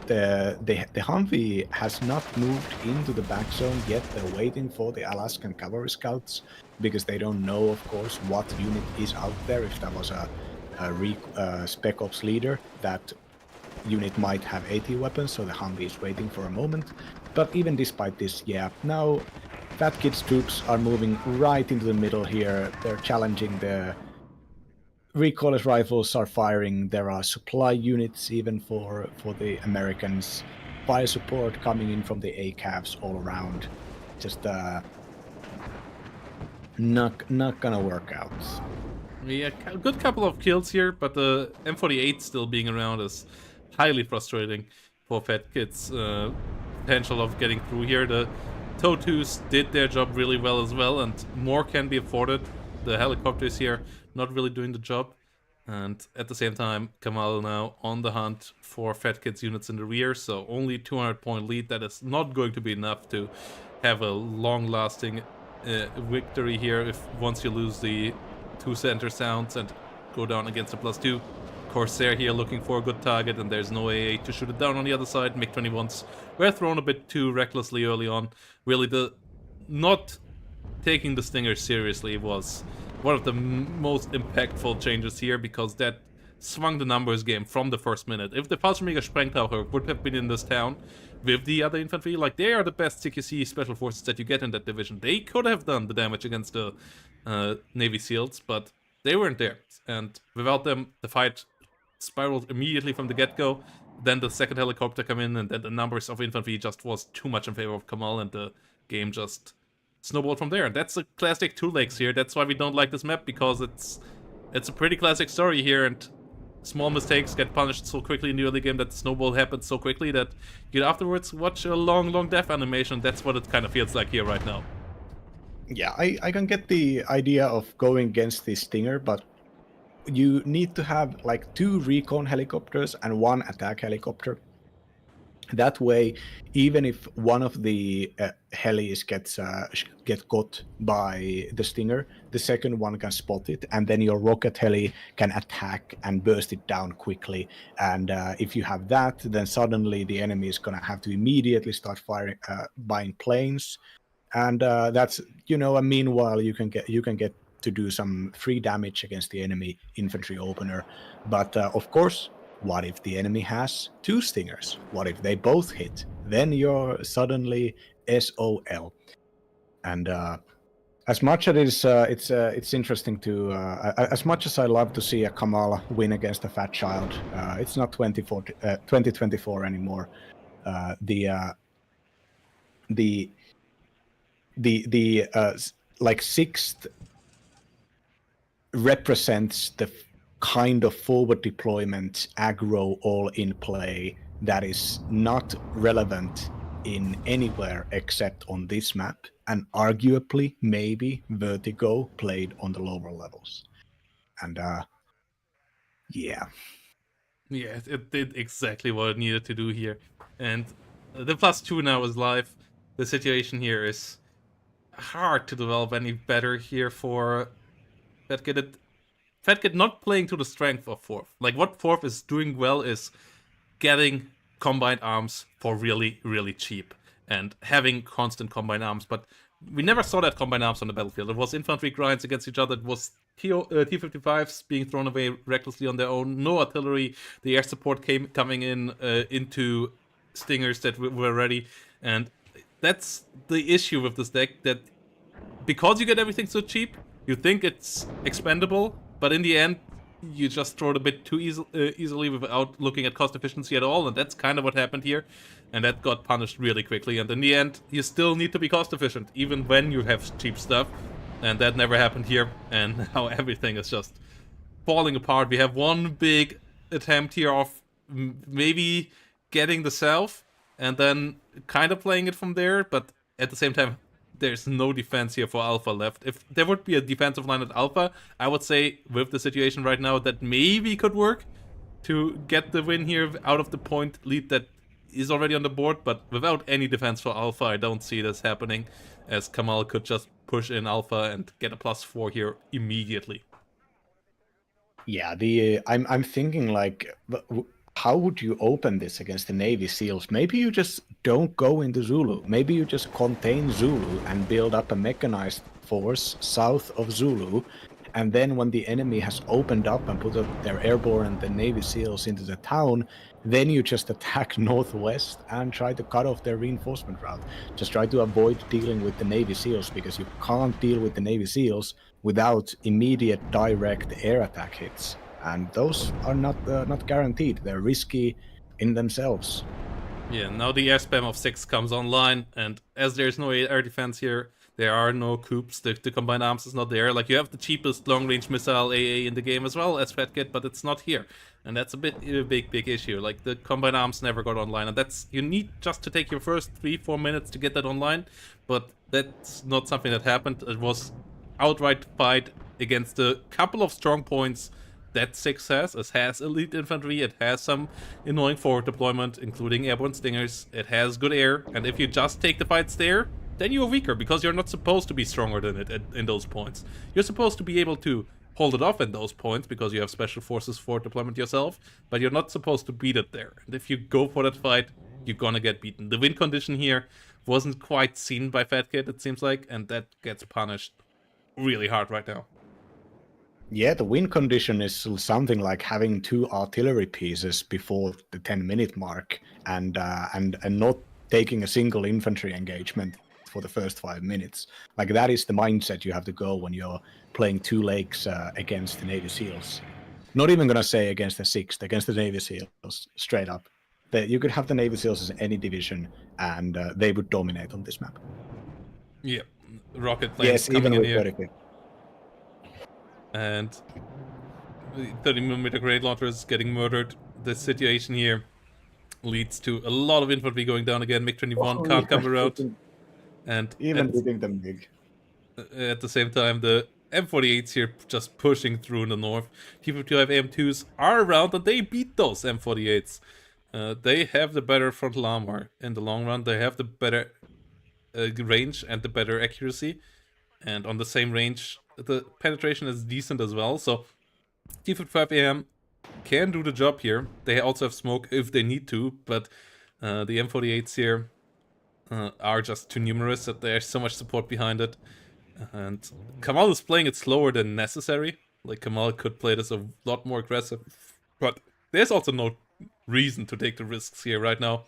Humvee has not moved into the back zone yet. They're waiting for the Alaskan cavalry scouts because they don't know, of course, what unit is out there. If that was a Spec Ops leader, that unit might have AT weapons, so the Humvee is waiting for a moment. But even despite this, yeah, now Fat Kid's troops are moving right into the middle here. They're challenging the recoilless rifles are firing. There are supply units even for the Americans. Fire support coming in from the ACAVs all around. Just not gonna work out. Yeah, a good couple of kills here, but the M48 still being around is highly frustrating for Fat Kid's potential of getting through here. The TOW 2s did their job really well as well, and more can be afforded. The helicopters here not really doing the job. And at the same time, Kamal now on the hunt for Fat Kid's units in the rear, so only 200-point lead. That is not going to be enough to have a long-lasting victory here if once you lose the 2 center sounds and go down against a +2. Corsair here looking for a good target, and there's no AA to shoot it down on the other side. MiG-21s were thrown a bit too recklessly early on. Really, the not taking the Stinger seriously was one of the most impactful changes here, because that swung the numbers game from the first minute. If the Fallschirmjäger Sprengtaucher would have been in this town with the other infantry, like, they are the best CQC special forces that you get in that division. They could have done the damage against the Navy SEALs, but they weren't there. And without them, the fight spiraled immediately from the get-go. Then the second helicopter come in, and then the numbers of infantry just was too much in favor of Kamal, and the game just snowballed from there. And that's a classic Two Lakes here. That's why we don't like this map, because it's a pretty classic story here, and small mistakes get punished so quickly in the early game, that the snowball happens so quickly that you afterwards watch a long death animation. That's what it kind of feels like here right now. Yeah, I can get the idea of going against the Stinger, but you need to have like 2 recon helicopters and 1 attack helicopter. That way, even if one of the helis get got by the Stinger, the second one can spot it, and then your rocket heli can attack and burst it down quickly. And if you have that, then suddenly the enemy is going to have to immediately start firing, buying planes, and that's, you know, and meanwhile you can get to do some free damage against the enemy infantry opener. But of course, what if the enemy has 2 Stingers? What if they both hit? Then you're suddenly SOL. And as much as it's interesting to, as much as I love to see a Kamala win against a fat child, it's not 2024 anymore. The like 6th represents the kind of forward deployment aggro all in play that is not relevant in anywhere except on this map, and arguably maybe Vertigo played on the lower levels. And yeah, it did exactly what it needed to do here. And the +2 now is live. The situation here is hard to develop any better here for Fatgit. Fatgit not playing to the strength of Fourth. Like, what Fourth is doing well is getting combined arms for really cheap and having constant combined arms. But we never saw that combined arms on the battlefield. It was infantry grinds against each other. It was T-55s being thrown away recklessly on their own. No artillery. The air support coming in into Stingers that were ready. And that's the issue with this deck, that because you get everything so cheap, you think it's expendable, but in the end, you just throw it a bit too easily without looking at cost efficiency at all, and that's kind of what happened here, and that got punished really quickly. And in the end, you still need to be cost efficient, even when you have cheap stuff, and that never happened here, and now everything is just falling apart. We have one big attempt here of maybe getting the South, and then kind of playing it from there, but at the same time, there's no defense here for Alpha left. If there would be a defensive line at Alpha, I would say with the situation right now, that maybe could work to get the win here out of the point lead that is already on the board. But without any defense for Alpha, I don't see this happening, as Kamal could just push in Alpha and get a +4 here immediately. Yeah, I'm thinking like, how would you open this against the Navy SEALs? Maybe you just don't go into Zulu. Maybe you just contain Zulu and build up a mechanized force south of Zulu. And then when the enemy has opened up and put up their airborne and the Navy SEALs into the town, then you just attack northwest and try to cut off their reinforcement route. Just try to avoid dealing with the Navy SEALs, because you can't deal with the Navy SEALs without immediate direct air attack hits. And those are not guaranteed. They're risky in themselves. Yeah, now the air spam of 6 comes online, and as there's no air defense here, there are no coups. The combined arms is not there. Like, you have the cheapest long-range missile AA in the game as well as Fatgit, but it's not here. And that's a big issue. Like, the combined arms never got online, and that's, you need just to take your first 3-4 minutes to get that online, but that's not something that happened. It was outright fight against a couple of strong points that 6 has. It has elite infantry, it has some annoying forward deployment, including airborne stingers, it has good air, and if you just take the fights there, then you're weaker, because you're not supposed to be stronger than it in those points. You're supposed to be able to hold it off in those points, because you have special forces forward deployment yourself, but you're not supposed to beat it there. And if you go for that fight, you're gonna get beaten. The win condition here wasn't quite seen by Fat Kid, it seems like, and that gets punished really hard right now. Yeah, the win condition is something like having 2 artillery pieces before the 10-minute mark, and not taking a single infantry engagement for the first 5 minutes. Like that is the mindset you have to go when you're playing 2 lakes against the Navy SEALs. Not even gonna say against the 6th, against the Navy SEALs, straight up. You could have the Navy SEALs as any division, and they would dominate on this map. Yeah, rocket planes Yes, coming even in with here, 35th. and 30mm grenade launchers getting murdered. This situation here leads to a lot of infantry going down again. MiG-21 Oh, can't come around, and even hitting them big. at the same time, the M48s here just pushing through in the north. T-55 AM2s are around, and they beat those M48s. They have the better frontal armor in the long run. They have the better range and the better accuracy. And on the same range, the penetration is decent as well. So T-55 AM can do the job here. They also have smoke if they need to, but the M48s here are just too numerous that there's so much support behind it. And Kamal is playing it slower than necessary. Like, Kamal could play this a lot more aggressive, but there's also no reason to take the risks here right now.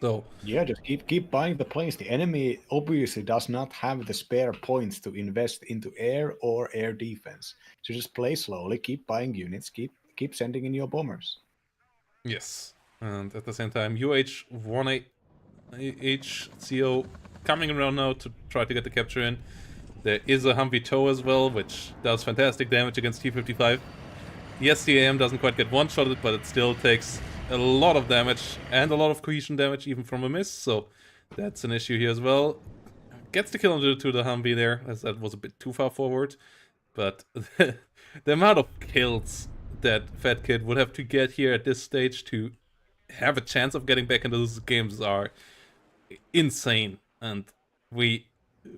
So Yeah, just keep buying the planes. The enemy obviously does not have the spare points to invest into air or air defense. So just play slowly, keep buying units, keep sending in your bombers. yes, and at the same time, UH-1A HCO coming around now to try to get the capture in. There is a Humvee tow as well, which does fantastic damage against T-55. Yes, the AM doesn't quite get one-shotted, but it still takes a lot of damage and a lot of cohesion damage even from a miss, so that's an issue here as well. Gets the kill to the Humvee there, as that was a bit too far forward, but the amount of kills that Fat Kid would have to get here at this stage to have a chance of getting back into those games are insane, and we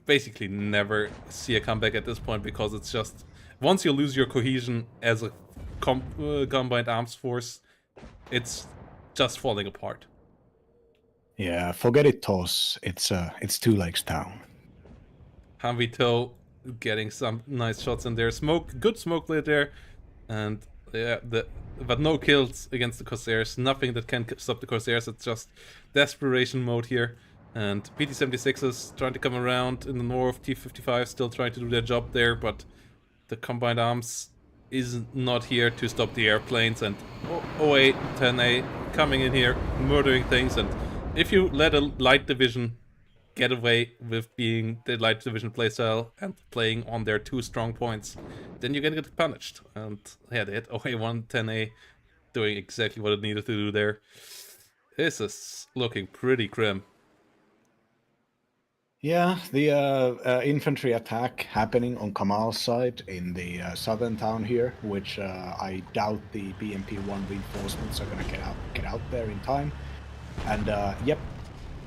basically never see a comeback at this point because it's just once you lose your cohesion as a combined arms force, it's just falling apart. Yeah, forget it, Toss. It's 2 lakes down. Humvee tow getting some nice shots in there. Good smoke lit there, and yeah, but no kills against the Corsairs. Nothing that can stop the Corsairs. It's just desperation mode here. And PT-76s trying to come around in the north. T-55 still trying to do their job there, but the combined arms is not here to stop the airplanes. And 08, 10A coming in here, murdering things. And if you let a light division get away with being the light division playstyle and playing on their 2 strong points, then you're gonna get punished. And yeah, they had OA1 10A doing exactly what it needed to do there. This is looking pretty grim. Yeah, the infantry attack happening on Kamal's side in the southern town here, which I doubt the BMP-1 reinforcements are going to get out there in time. And yep,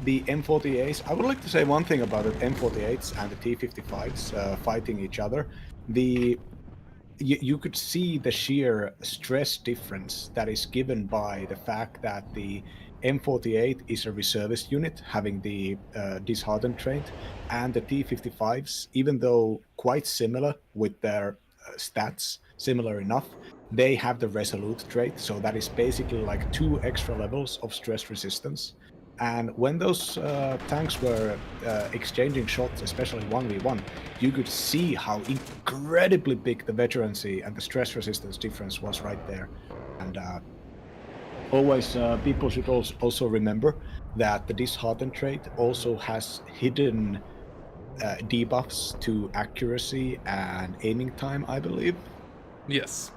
the M48s. I would like to say one thing about the M48s and the T-55s fighting each other. You could see the sheer stress difference that is given by the fact that the M48 is a reservist unit having the disheartened trait, and the T-55s, even though quite similar with their stats, similar enough, they have the resolute trait, so that is basically like 2 extra levels of stress resistance. And when those tanks were exchanging shots, especially 1v1, you could see how incredibly big the veterancy and the stress resistance difference was right there. And always, people should also remember that the disheartened trait also has hidden debuffs to accuracy and aiming time, I believe. Yes.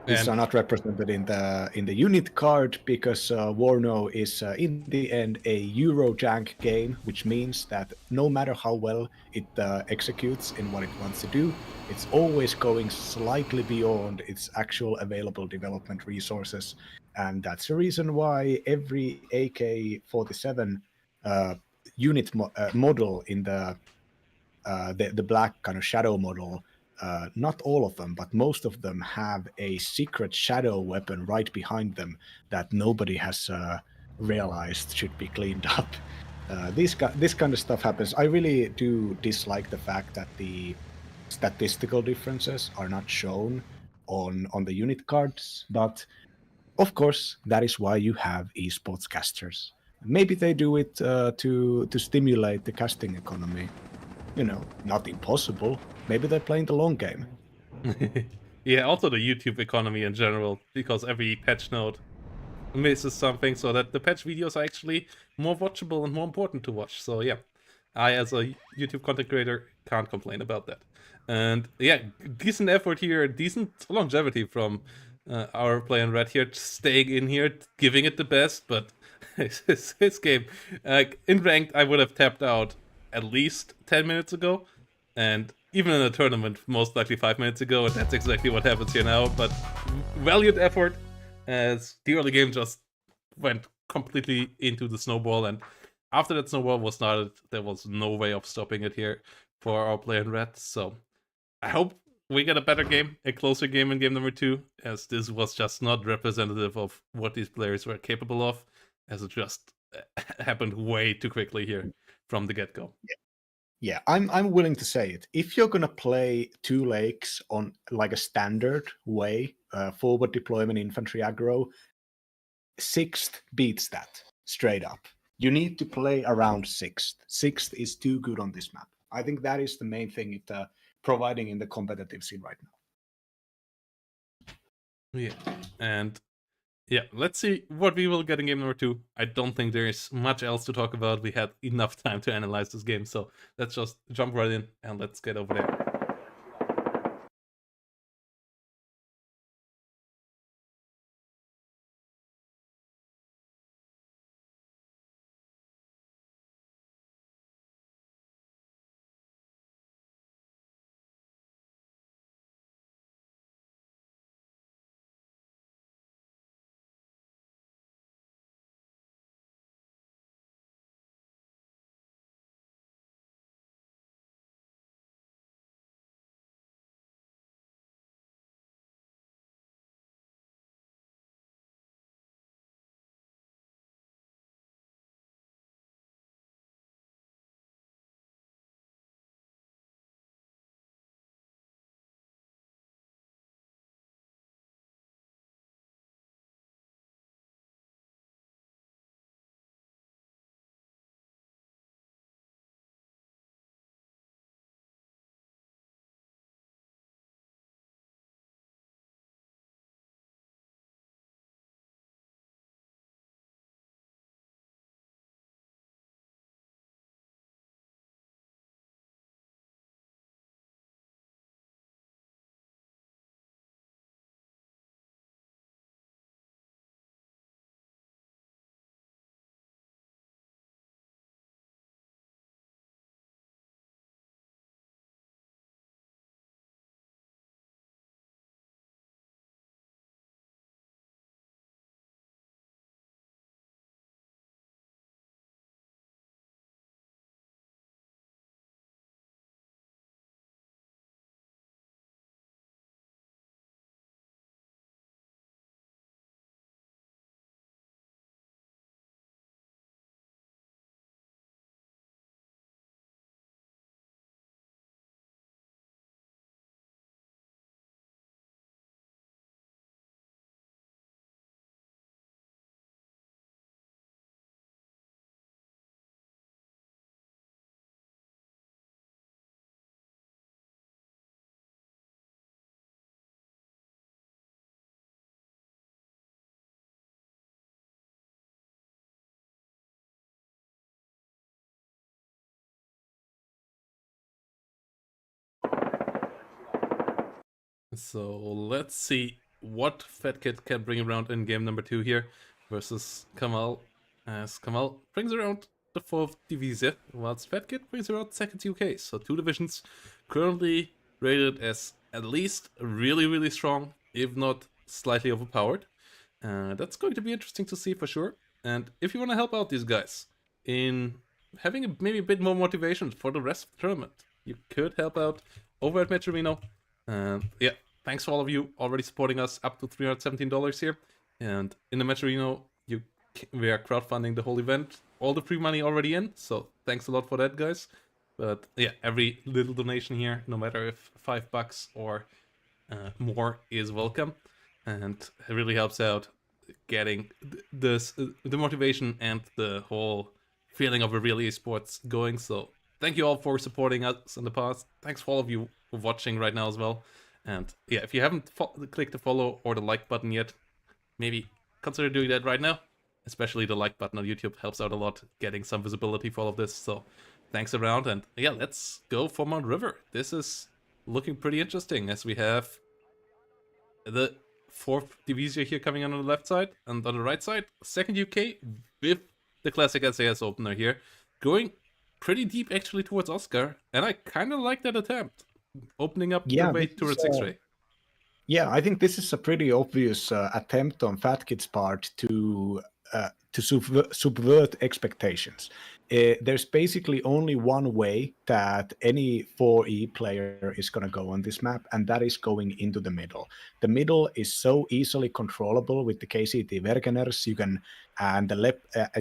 These are not represented in the unit card because WARNO is in the end a Eurojank game, which means that no matter how well it executes in what it wants to do, it's always going slightly beyond its actual available development resources, and that's the reason why every AK-47 unit model in the black kind of shadow model. Not all of them, but most of them have a secret shadow weapon right behind them that nobody has realized should be cleaned up. This kind of stuff happens. I really do dislike the fact that the statistical differences are not shown on the unit cards, but of course that is why you have esports casters. Maybe they do it to stimulate the casting economy. You know, not impossible. Maybe they're playing the long game. Yeah, also the YouTube economy in general, because every patch note misses something, so that the patch videos are actually more watchable and more important to watch. So yeah, I as a YouTube content creator can't complain about that. And yeah, decent effort here, decent longevity from our player in red here, just staying in here, giving it the best. But his game, in ranked, I would have tapped out at least 10 minutes ago, and even in a tournament, most likely 5 minutes ago. And that's exactly what happens here now. But valiant effort, as the early game just went completely into the snowball, and after that snowball was started, there was no way of stopping it here for our player in red. So I hope we get a better game, a closer game in game number 2, as this was just not representative of what these players were capable of, as it just happened way too quickly here from the get-go. Yeah, I'm willing to say it. If you're gonna play 2 lakes on like a standard way, forward deployment infantry aggro, 6th beats that straight up. You need to play around 6th. 6th is too good on this map. I think that is the main thing it providing in the competitive scene right now. Yeah, and yeah, let's see what we will get in game number 2. I don't think there is much else to talk about. We had enough time to analyze this game, so let's just jump right in and let's get over there. So let's see what Fatkid can bring around in game number 2 here versus Kamal. As Kamal brings around the 4th Division, whilst Fatkid brings around 2nd UK. So 2 divisions currently rated as at least really, really strong, if not slightly overpowered. That's going to be interesting to see for sure. And if you want to help out these guys in having maybe a bit more motivation for the rest of the tournament, you could help out over at Metromino. Yeah, thanks for all of you already supporting us up to $317 here. And in the Metromino, you we are crowdfunding the whole event. All the free money already in, so thanks a lot for that, guys. But yeah, every little donation here, no matter if $5 or more, is welcome, and it really helps out getting the motivation and the whole feeling of a real esports going. So thank you all for supporting us in the past. Thanks for all of you watching right now as well. And yeah, if you haven't clicked the follow or the like button yet, maybe consider doing that right now. Especially the like button on YouTube helps out a lot, getting some visibility for all of this. So thanks around, and yeah, let's go for Mount River. This is looking pretty interesting, as we have the fourth division here coming on the left side, and on the right side, second UK with the classic SAS opener here, going pretty deep actually towards Oscar, and I kind of like that attempt, opening up the way towards X-Ray. Yeah, I think this is a pretty obvious attempt on Fat Kid's part to subvert expectations. There's basically only one way that any 4E player is going to go on this map, and that is going into the middle. The middle is so easily controllable with the KCT Wegener's. You can, and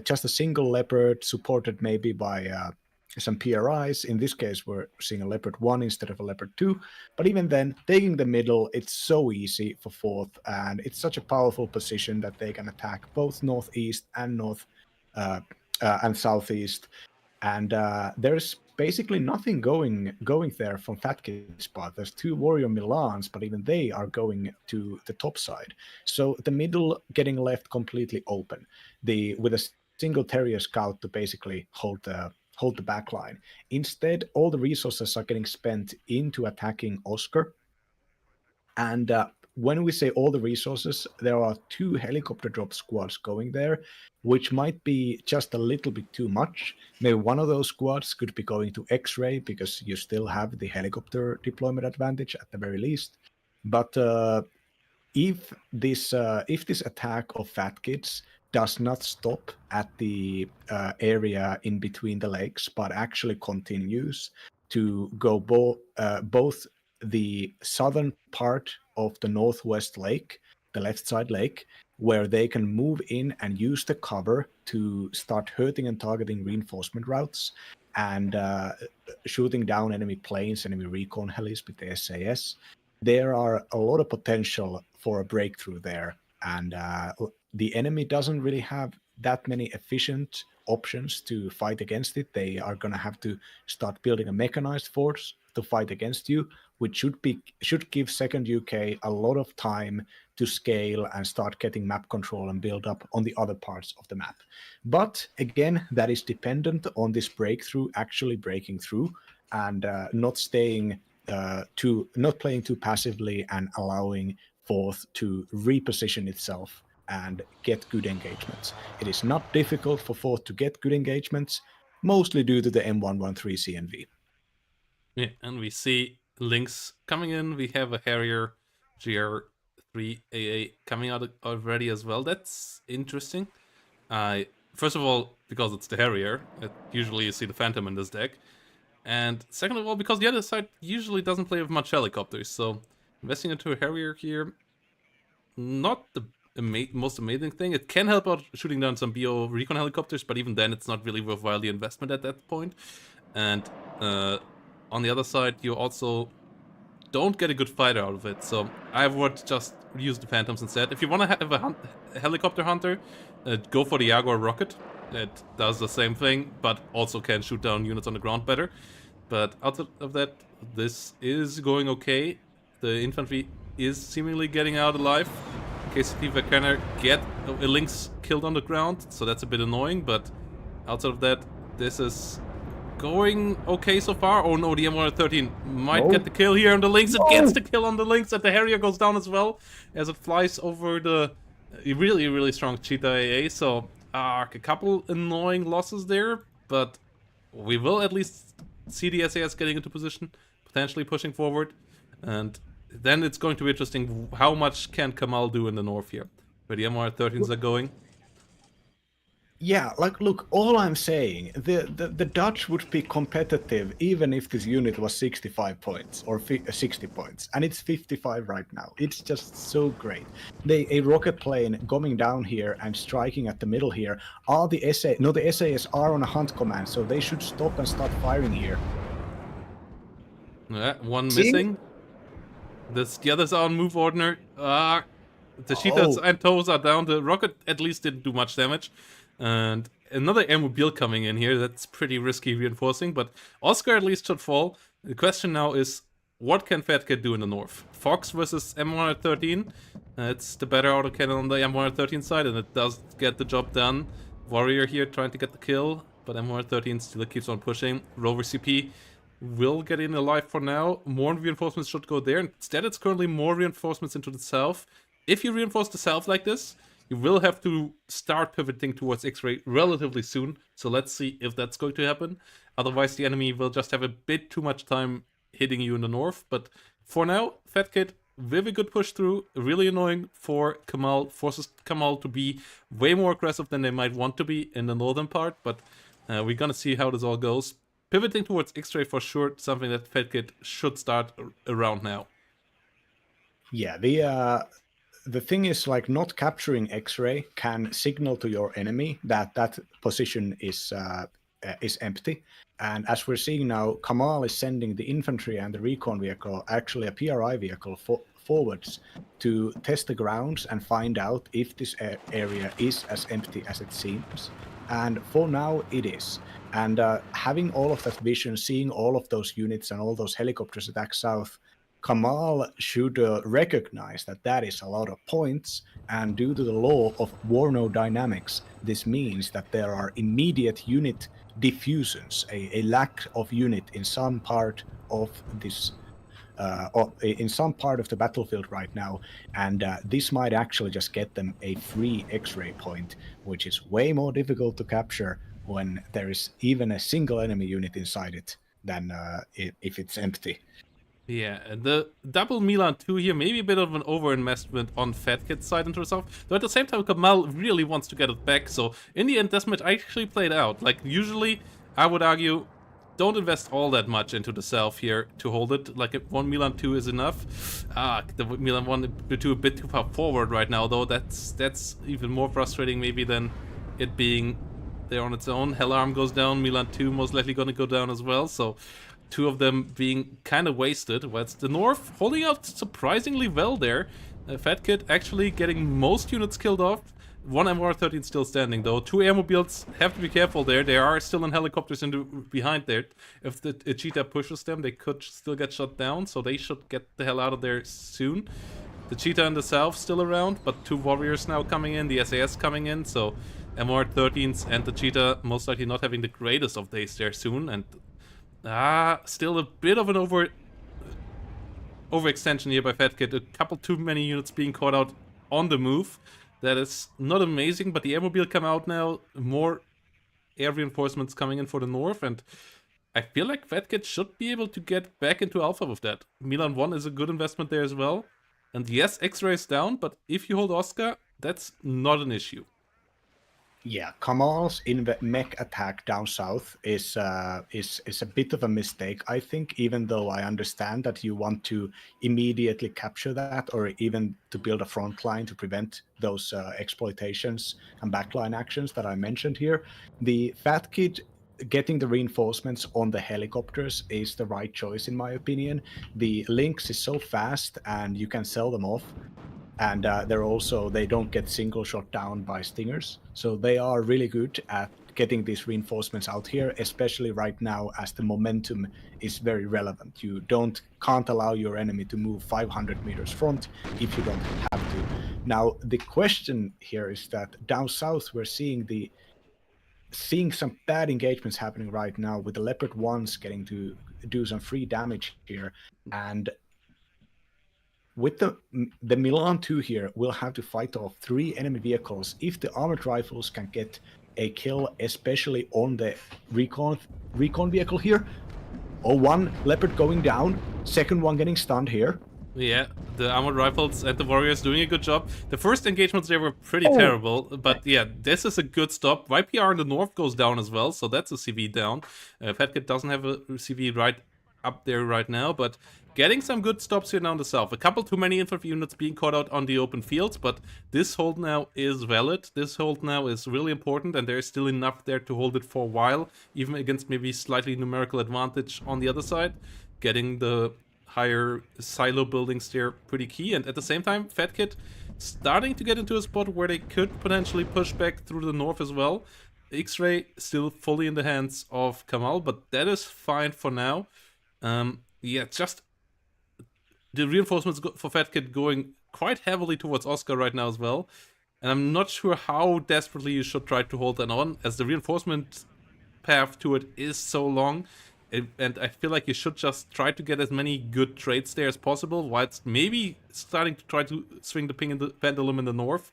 just a single Leopard supported maybe by some PRIs. In this case, we're seeing a Leopard 1 instead of a Leopard 2. But even then, taking the middle, it's so easy for fourth, and it's such a powerful position that they can attack both northeast and and southeast. And there's basically nothing going there from Fat Kid's part. There's two Warrior Milans, but even they are going to the top side. So the middle getting left completely open. With a single Terrier scout to basically hold the back line. Instead, all the resources are getting spent into attacking Oscar. And when we say all the resources, there are two helicopter drop squads going there, which might be just a little bit too much. Maybe one of those squads could be going to X-Ray because you still have the helicopter deployment advantage at the very least. But if this attack of Fat Kids does not stop at the area in between the lakes, but actually continues to go both the southern part of the northwest lake, the left side lake, where they can move in and use the cover to start hurting and targeting reinforcement routes and shooting down enemy planes, enemy recon helis with the SAS. There are a lot of potential for a breakthrough there, and the enemy doesn't really have that many efficient options to fight against it. They are going to have to start building a mechanized force to fight against you, which should give second UK a lot of time to scale and start getting map control and build up on the other parts of the map. But again, that is dependent on this breakthrough actually breaking through and not playing too passively and allowing fourth to reposition itself and get good engagements. It is not difficult for fourth to get good engagements, mostly due to the M113 CNV. Yeah, and we see links coming in. We have a Harrier GR3AA coming out already as well. That's interesting. First of all, because it's the Harrier, usually you see the Phantom in this deck. And second of all, because the other side usually doesn't play with much helicopters, so investing into a Harrier here, not the most amazing thing. It can help out shooting down some BO recon helicopters, but even then it's not really worthwhile the investment at that point. And on the other side, you also don't get a good fighter out of it, so I would just use the Phantoms instead. If you want to have a helicopter hunter, go for the Jaguar rocket. It does the same thing, but also can shoot down units on the ground better. But outside of that, this is going okay. The infantry is seemingly getting out alive. KCP Vacaner get a Lynx killed on the ground, so that's a bit annoying, but outside of that, this is going okay so far. Oh no, the M113 might get the kill here on the Lynx. It gets the kill on the Lynx, and the Harrier goes down as well as it flies over the really, really strong Cheetah AA. So a couple annoying losses there, but we will at least see the SAS getting into position, potentially pushing forward, and then it's going to be interesting how much can Kamal do in the north here, where the M113s are going. Yeah, like look, all I'm saying, the Dutch would be competitive even if this unit was 65 points or 60 points, and it's 55 right now. It's just so great. A rocket plane coming down here and striking at the middle here are the SA. No, the SAS are on a hunt command, so they should stop and start firing here. One Seeing? missing. The others are on move order. The cheetahs Oh, and toes are down. The rocket at least didn't do much damage. And another airmobile coming in here. That's pretty risky reinforcing, but Oscar at least should fall. The question now is, what can Fat Kid do in the north? Fox versus M113. It's the better autocannon on the M113 side, and it does get the job done. Warrior here trying to get the kill, but M113 still keeps on pushing. Rover CP will get in alive for now. More reinforcements should go there. Instead, it's currently more reinforcements into the south. If you reinforce the south like this, you will have to start pivoting towards X-ray relatively soon. So let's see if that's going to happen. Otherwise, the enemy will just have a bit too much time hitting you in the north. But for now, Fat Kid, very good push through. Really annoying for Kamal. Forces Kamal to be way more aggressive than they might want to be in the northern part. But we're gonna see how this all goes. Pivoting towards X-ray for sure, something that Fat Kid should start around now. yeah. The thing is, like, not capturing X-ray can signal to your enemy that that position is empty. And as we're seeing now, Kamal is sending the infantry and the recon vehicle, actually a PRI vehicle, forwards to test the grounds and find out if this area is as empty as it seems. And for now, it is. And having all of that vision, seeing all of those units and all those helicopters attack south, Kamal should recognize that that is a lot of points, and due to the law of WARNO dynamics, this means that there are immediate unit diffusions, a lack of unit in some part of this in some part of the battlefield right now, and this might actually just get them a free X-ray point, which is way more difficult to capture when there is even a single enemy unit inside it than if it's empty. Yeah, the double Milan 2 here, maybe a bit of an overinvestment on Fat Kid's side into the south, though at the same time Kamal really wants to get it back, so in the end this match actually played out. Like, usually, I would argue, don't invest all that much into the south here to hold it, like if one Milan 2 is enough. The Milan 1 2 a bit too far forward right now, though. That's even more frustrating maybe than it being there on its own. Hellarm goes down, Milan 2 most likely gonna go down as well, so two of them being kind of wasted. Whilst the North holding out surprisingly well there. Fat Kid actually getting most units killed off. One MR13 still standing though. Two airmobiles have to be careful there. They are still in helicopters behind there. If the cheetah pushes them, they could still get shot down. So they should get the hell out of there soon. The cheetah in the south still around, but two warriors now coming in. The SAS coming in. So MR13s and the cheetah most likely not having the greatest of days there soon. And still a bit of an overextension here by Fat Kid. A couple too many units being caught out on the move. That is not amazing, but the airmobile come out now. More air reinforcements coming in for the north, and I feel like Fat Kid should be able to get back into alpha with that. Milan 1 is a good investment there as well. And yes, X-ray is down, but if you hold Oscar, that's not an issue. Yeah, Kamal's mech attack down south is a bit of a mistake, I think, even though I understand that you want to immediately capture that or even to build a front line to prevent those exploitations and backline actions that I mentioned here. The Fat Kid getting the reinforcements on the helicopters is the right choice, in my opinion. The Lynx is so fast and you can sell them off, and they don't get single shot down by stingers, so they are really good at getting these reinforcements out here, especially right now as the momentum is very relevant. You can't allow your enemy to move 500 meters front if you don't have to. Now the question here is that down south we're seeing some bad engagements happening right now, with the Leopard 1s getting to do some free damage here, and with the Milan 2 here, we'll have to fight off 3 enemy vehicles if the armored rifles can get a kill, especially on the recon vehicle here. Or one Leopard going down, second one getting stunned here. Yeah, the armored rifles and the warriors doing a good job. The first engagements there were pretty Oh, terrible, but yeah, this is a good stop. YPR in the north goes down as well, so that's a CV down. Fatkit doesn't have a CV right up there right now, but getting some good stops here down the south. A couple too many infantry units being caught out on the open fields, but this hold now is valid. This hold now is really important, and there's still enough there to hold it for a while, even against maybe slightly numerical advantage on the other side. Getting the higher silo buildings there pretty key, and at the same time Fatkit starting to get into a spot where they could potentially push back through the north as well. X-Ray still fully in the hands of Kamal, but that is fine for now. Yeah, just the reinforcements for Fatkit going quite heavily towards Oscar right now as well, and I'm not sure how desperately you should try to hold that on, as the reinforcement path to it is so long. And I feel like you should just try to get as many good trades there as possible, whilst maybe starting to try to swing the pendulum in the north.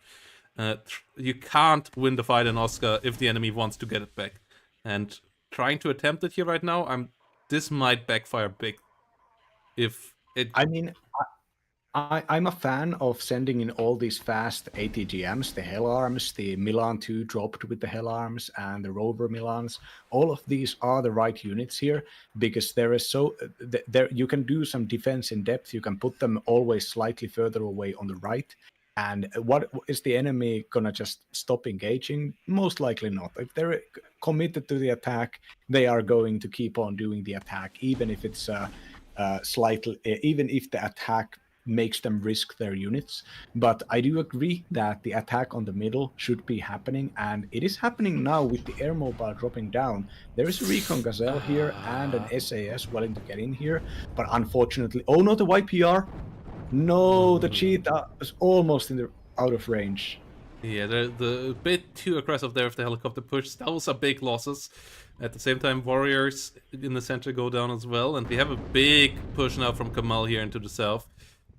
You can't win the fight in Oscar if the enemy wants to get it back. And trying to attempt it here right now, this might backfire big. If it I mean, I'm a fan of sending in all these fast ATGMs, the Hell Arms, the Milan 2 dropped with the Hell Arms, and the Rover Milans. All of these are the right units here because there is there you can do some defense in depth. You can put them always slightly further away on the right. And what is the enemy gonna just stop engaging? Most likely not. If they're committed to the attack, they are going to keep on doing the attack, even if it's slightly, even if the attack makes them risk their units. But I do agree that the attack on the middle should be happening, and it is happening now with the air mobile dropping down. There is a Recon Gazelle here and an SAS willing to get in here, but unfortunately, oh no, the YPR. No, the cheetah is almost out of range. Yeah, the bit too aggressive there with the helicopter push. Those are big losses. At the same time, warriors in the center go down as well, and we have a big push now from Kamal here into the south,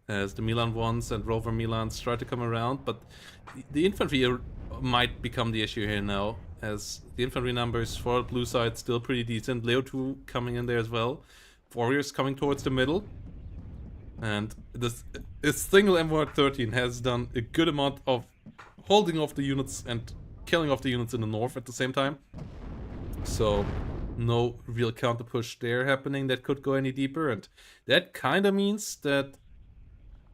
as the Milan ones and Rover Milans try to come around. But the infantry might become the issue here now, as the infantry numbers for the blue side still pretty decent. Leo 2 coming in there as well. Warriors coming towards the middle. And this single M113 has done a good amount of holding off the units and killing off the units in the north at the same time. So no real counter push there happening that could go any deeper, and that kind of means that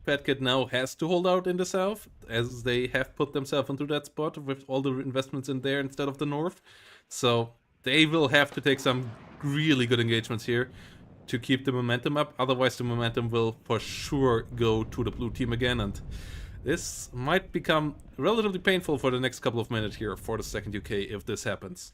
Fatkit now has to hold out in the south, as they have put themselves into that spot with all the investments in there instead of the north. So they will have to take some really good engagements here to keep the momentum up. Otherwise, the momentum will for sure go to the blue team again, and this might become relatively painful for the next couple of minutes here for the second UK if this happens.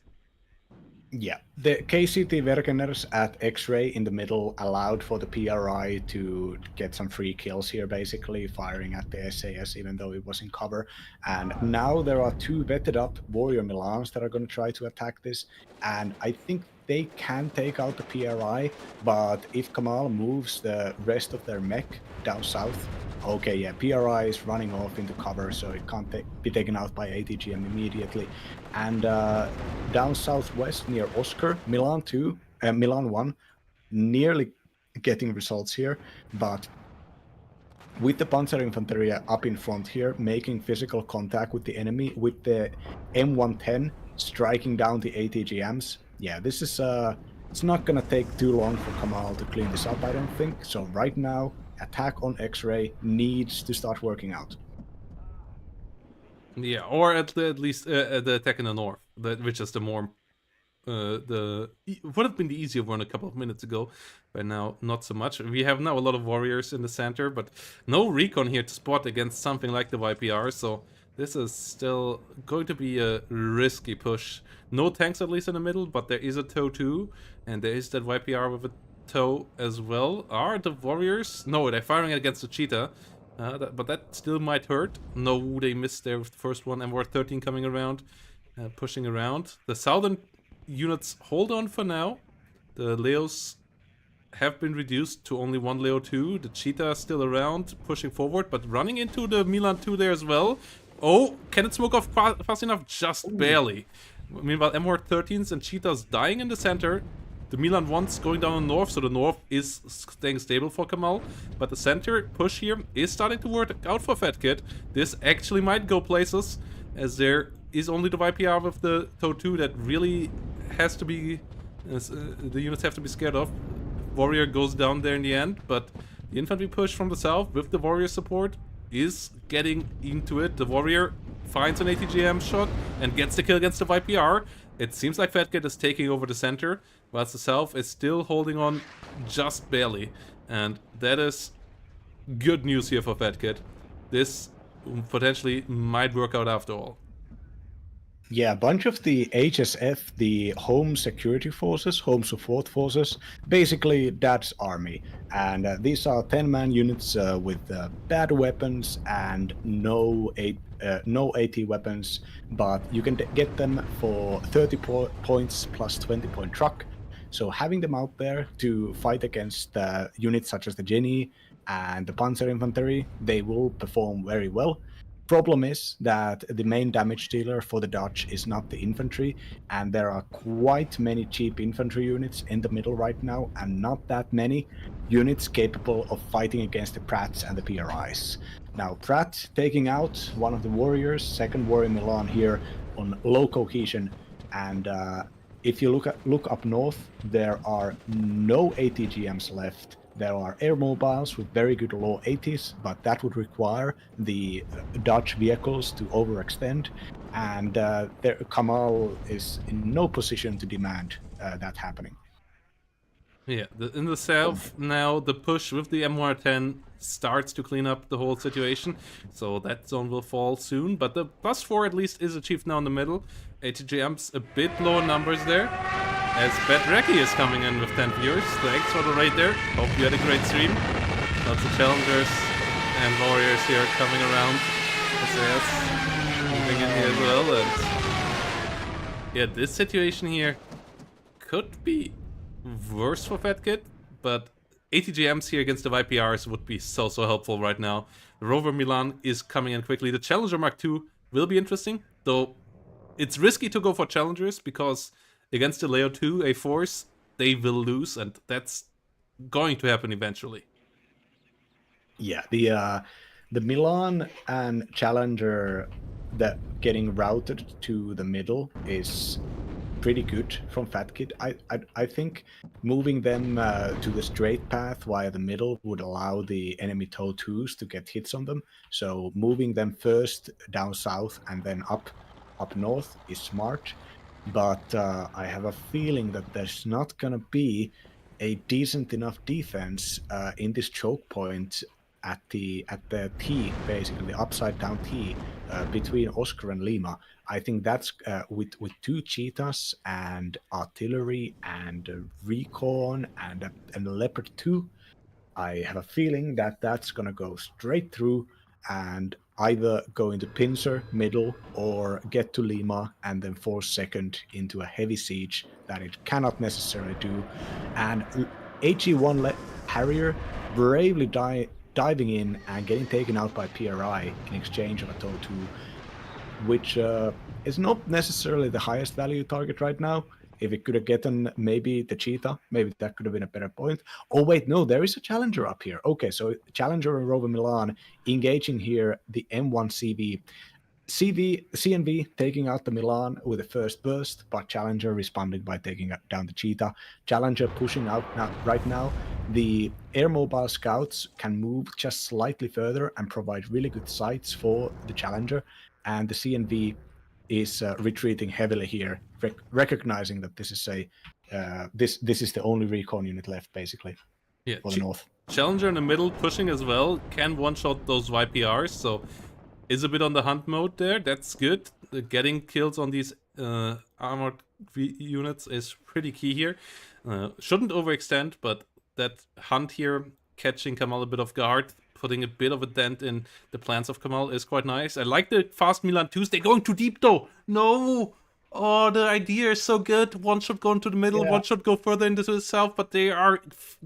Yeah, the KCT Wegener's at X-Ray in the middle allowed for the PRI to get some free kills here, basically firing at the SAS even though it was in cover. And now there are two vetted up Warrior Milans that are going to try to attack this, and I think they can take out the PRI, but if Kamal moves the rest of their mech down south, okay, yeah, PRI is running off into cover, so it can't be taken out by ATGM immediately. And down southwest near Oscar, Milan 2, Milan 1, nearly getting results here, but with the Panzerinfanteria up in front here, making physical contact with the enemy, with the M110 striking down the ATGMs. Yeah, this is it's not gonna take too long for Kamal to clean this up, I don't think. So right now, attack on X-Ray needs to start working out. Yeah, or at least the attack in the north, which is the more would have been the easier one a couple of minutes ago, but now not so much. We have now a lot of warriors in the center, but no recon here to spot against something like the YPR, so this is still going to be a risky push. No tanks at least in the middle, but there is a TOW too, and there is that YPR with a TOW as well. Are the warriors? No, they're firing against the cheetah. But that still might hurt. No, they missed there with the first one. MWAR-13 coming around, pushing around. The southern units hold on for now. The Leos have been reduced to only one Leo 2. The Cheetah is still around, pushing forward, but running into the Milan 2 there as well. Oh, can it smoke off fast enough? Just barely. Meanwhile, MWAR-13s and Cheetahs dying in the center. The Milan one's going down the north, so the north is staying stable for Kamal. But the center push here is starting to work out for Fat Kid. This actually might go places, as there is only the YPR with the Toe 2 that really has to be... the units have to be scared of. Warrior goes down there in the end, but the infantry push from the south with the Warrior support is getting into it. The Warrior finds an ATGM shot and gets the kill against the YPR. It seems like Fatcat is taking over the center, whilst the south is still holding on just barely. And that is good news here for Fatcat. This potentially might work out after all. Yeah, a bunch of the HSF, the Home Security Forces, Home Support Forces, basically that's army. And these are 10-man units with bad weapons and no AT weapons, but you can get them for 30 points plus 20-point truck. So having them out there to fight against units such as the Jenny and the Panzer Infantry, they will perform very well. Problem is that the main damage dealer for the Dutch is not the infantry, and there are quite many cheap infantry units in the middle right now, and not that many units capable of fighting against the Pratts and the PRIs. Now, Pratt taking out one of the warriors, second warrior Milan here on low cohesion, and if you look up north, there are no ATGMs left. There are air mobiles with very good low 80s, but that would require the Dutch vehicles to overextend, and Kamal is in no position to demand that happening. Yeah, in the south now, the push with the M110 starts to clean up the whole situation, so that zone will fall soon, but the +4 at least is achieved now in the middle. ATGM's a bit lower numbers there, as Bedrecki is coming in with 10 viewers. Thanks for the raid there. Hope you had a great stream. Lots of challengers and warriors here coming around. SAS moving in here as well. And yeah, this situation here could be worse for Fat Kid, but ATGMs here against the YPRs would be so helpful right now. The Rover Milan is coming in quickly. The Challenger Mark II will be interesting, though it's risky to go for Challengers because against the Leo 2 A4s, they will lose, and that's going to happen eventually. Yeah, the Milan and Challenger that getting routed to the middle is pretty good from Fat Kid. I think moving them to the straight path via the middle would allow the enemy Toe 2s to get hits on them. So moving them first down south and then up north is smart. But I have a feeling that there's not gonna be a decent enough defense in this choke point at the T, basically the upside down T between Oscar and Lima. I think that's with two cheetahs and artillery and recon and a Leopard 2. I have a feeling that that's gonna go straight through and either go into pincer middle or get to Lima and then force second into a heavy siege that it cannot necessarily do. And HE1 Harrier bravely diving in and getting taken out by PRI in exchange of a Toe 2, which is not necessarily the highest value target right now. If it could have gotten maybe the cheetah, maybe that could have been a better point. Oh wait, no, there is a challenger up here. Okay, so Challenger and Rover Milan engaging here the M1 CV. CNV taking out the Milan with the first burst, but Challenger responding by taking down the cheetah. Challenger pushing out right now. The air mobile scouts can move just slightly further and provide really good sights for the Challenger, and the CNV is retreating heavily here, recognizing that this is this is the only recon unit left basically for the north. Challenger in the middle pushing as well, can one-shot those YPRs, so is a bit on the hunt mode there. That's good. Getting kills on these armored units is pretty key here. Shouldn't overextend, but that hunt here, catching Kamal a bit off guard, putting a bit of a dent in the plans of Kamal is quite nice. I like the fast Milan 2s. They're going too deep though. No! Oh, the idea is so good. One should go into the middle, one should go further into the south, but they are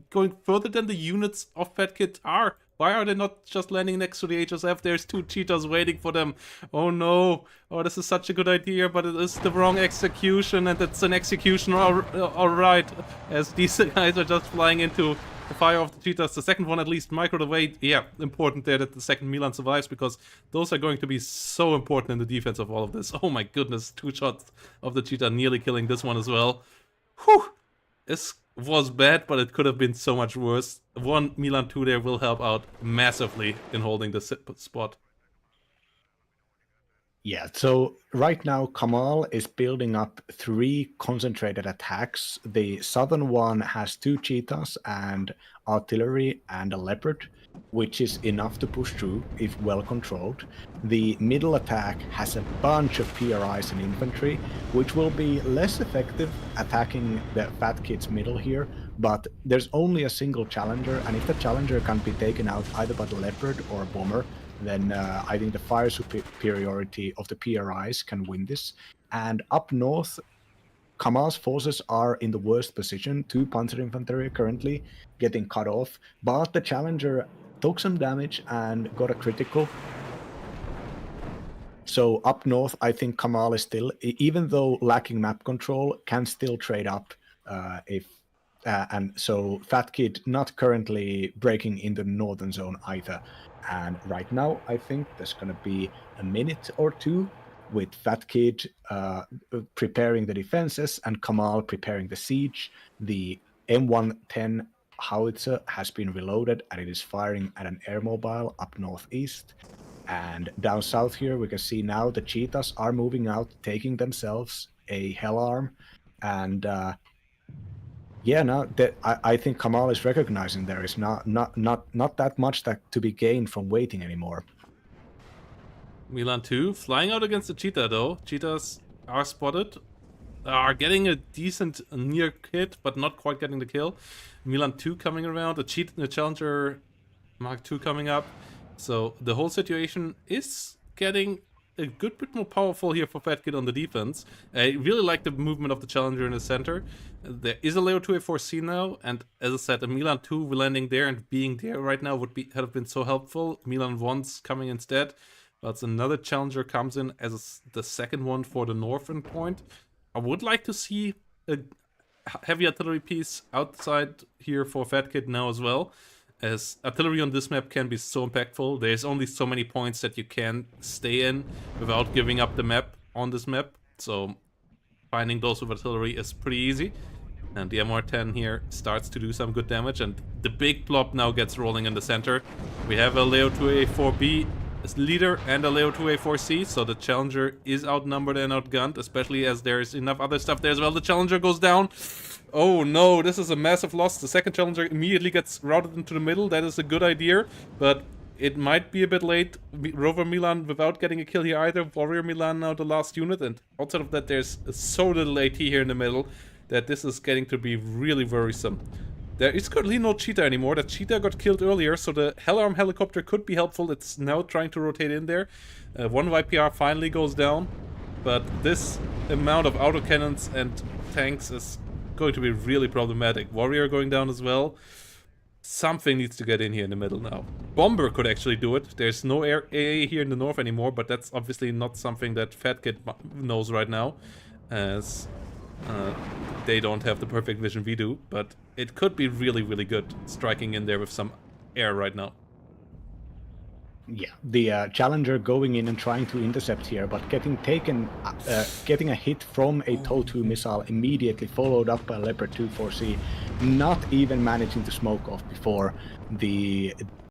going further than the units of Fat Kid are. Why are they not just landing next to the HSF? There's 2 cheetahs waiting for them. Oh no. Oh, this is such a good idea, but it is the wrong execution, and it's an execution alright. As these guys are just flying into the fire of the cheetahs. The second one at least microed away. Yeah, important there that the second Milan survives, because those are going to be so important in the defense of all of this. Oh my goodness, 2 shots of the cheetah nearly killing this one as well. Whew. This was bad, but it could have been so much worse. 1 Milan 2 there will help out massively in holding the spot. Yeah, so right now Kamal is building up 3 concentrated attacks. The southern one has 2 cheetahs and artillery and a leopard, which is enough to push through if well controlled. The middle attack has a bunch of PRIs and infantry, which will be less effective attacking the Fat Kid's middle here, but there's only a single challenger, and if the challenger can be taken out either by the leopard or a bomber, then I think the fire superiority of the PRIs can win this. And up north, Kamal's forces are in the worst position. 2 Panzer Infantry currently getting cut off, but the challenger took some damage and got a critical. So up north, I think Kamal is still, even though lacking map control, can still trade up and so Fat Kid not currently breaking in the northern zone either. And right now, I think there's going to be a minute or 2 with Fat Kid preparing the defenses and Kamal preparing the siege. The M110 howitzer has been reloaded and it is firing at an air mobile up northeast. And down south here, we can see now the cheetahs are moving out, taking themselves a hell arm. And yeah, no, I think Kamal is recognizing there is not that much to be gained from waiting anymore. Milan 2 flying out against the cheetah though. Cheetahs are spotted, are getting a decent near hit, but not quite getting the kill. Milan 2 coming around, the challenger Mark 2 coming up. So the whole situation is getting a good bit more powerful here for Fat Kid on the defense. I really like the movement of the challenger in the center. There is a Leo 2A4C now, and as I said, a Milan 2 landing there and being there right now would have been so helpful. Milan 1's coming instead, but another challenger comes in as the second one for the northern point. I would like to see a heavy artillery piece outside here for Fat Kid now as well, as artillery on this map can be so impactful. There's only so many points that you can stay in without giving up the map on this map, so finding those with artillery is pretty easy. And the MR10 here starts to do some good damage, and the big blob now gets rolling in the center. We have a Leo 2A4B leader and a Leo 2A4C, so the challenger is outnumbered and outgunned, especially as there's enough other stuff there as well. The challenger goes down. Oh no, this is a massive loss. The second challenger immediately gets routed into the middle. That is a good idea, but it might be a bit late. Rover Milan without getting a kill here either. Warrior Milan now the last unit, and outside of that there's so little AT here in the middle that this is getting to be really worrisome. There is currently no cheetah anymore. That cheetah got killed earlier, so the Hellarm helicopter could be helpful. It's now trying to rotate in there. 1 YPR finally goes down, but this amount of autocannons and tanks is going to be really problematic. Warrior going down as well. Something needs to get in here in the middle now. Bomber could actually do it. There's no AA here in the north anymore, but that's obviously not something that Fat Kid knows right now, as they don't have the perfect vision we do, but it could be really, really good striking in there with some air right now. Yeah, the challenger going in and trying to intercept here, but getting a hit from a TOW-2 missile immediately, followed up by a Leopard 2-4C, not even managing to smoke off before the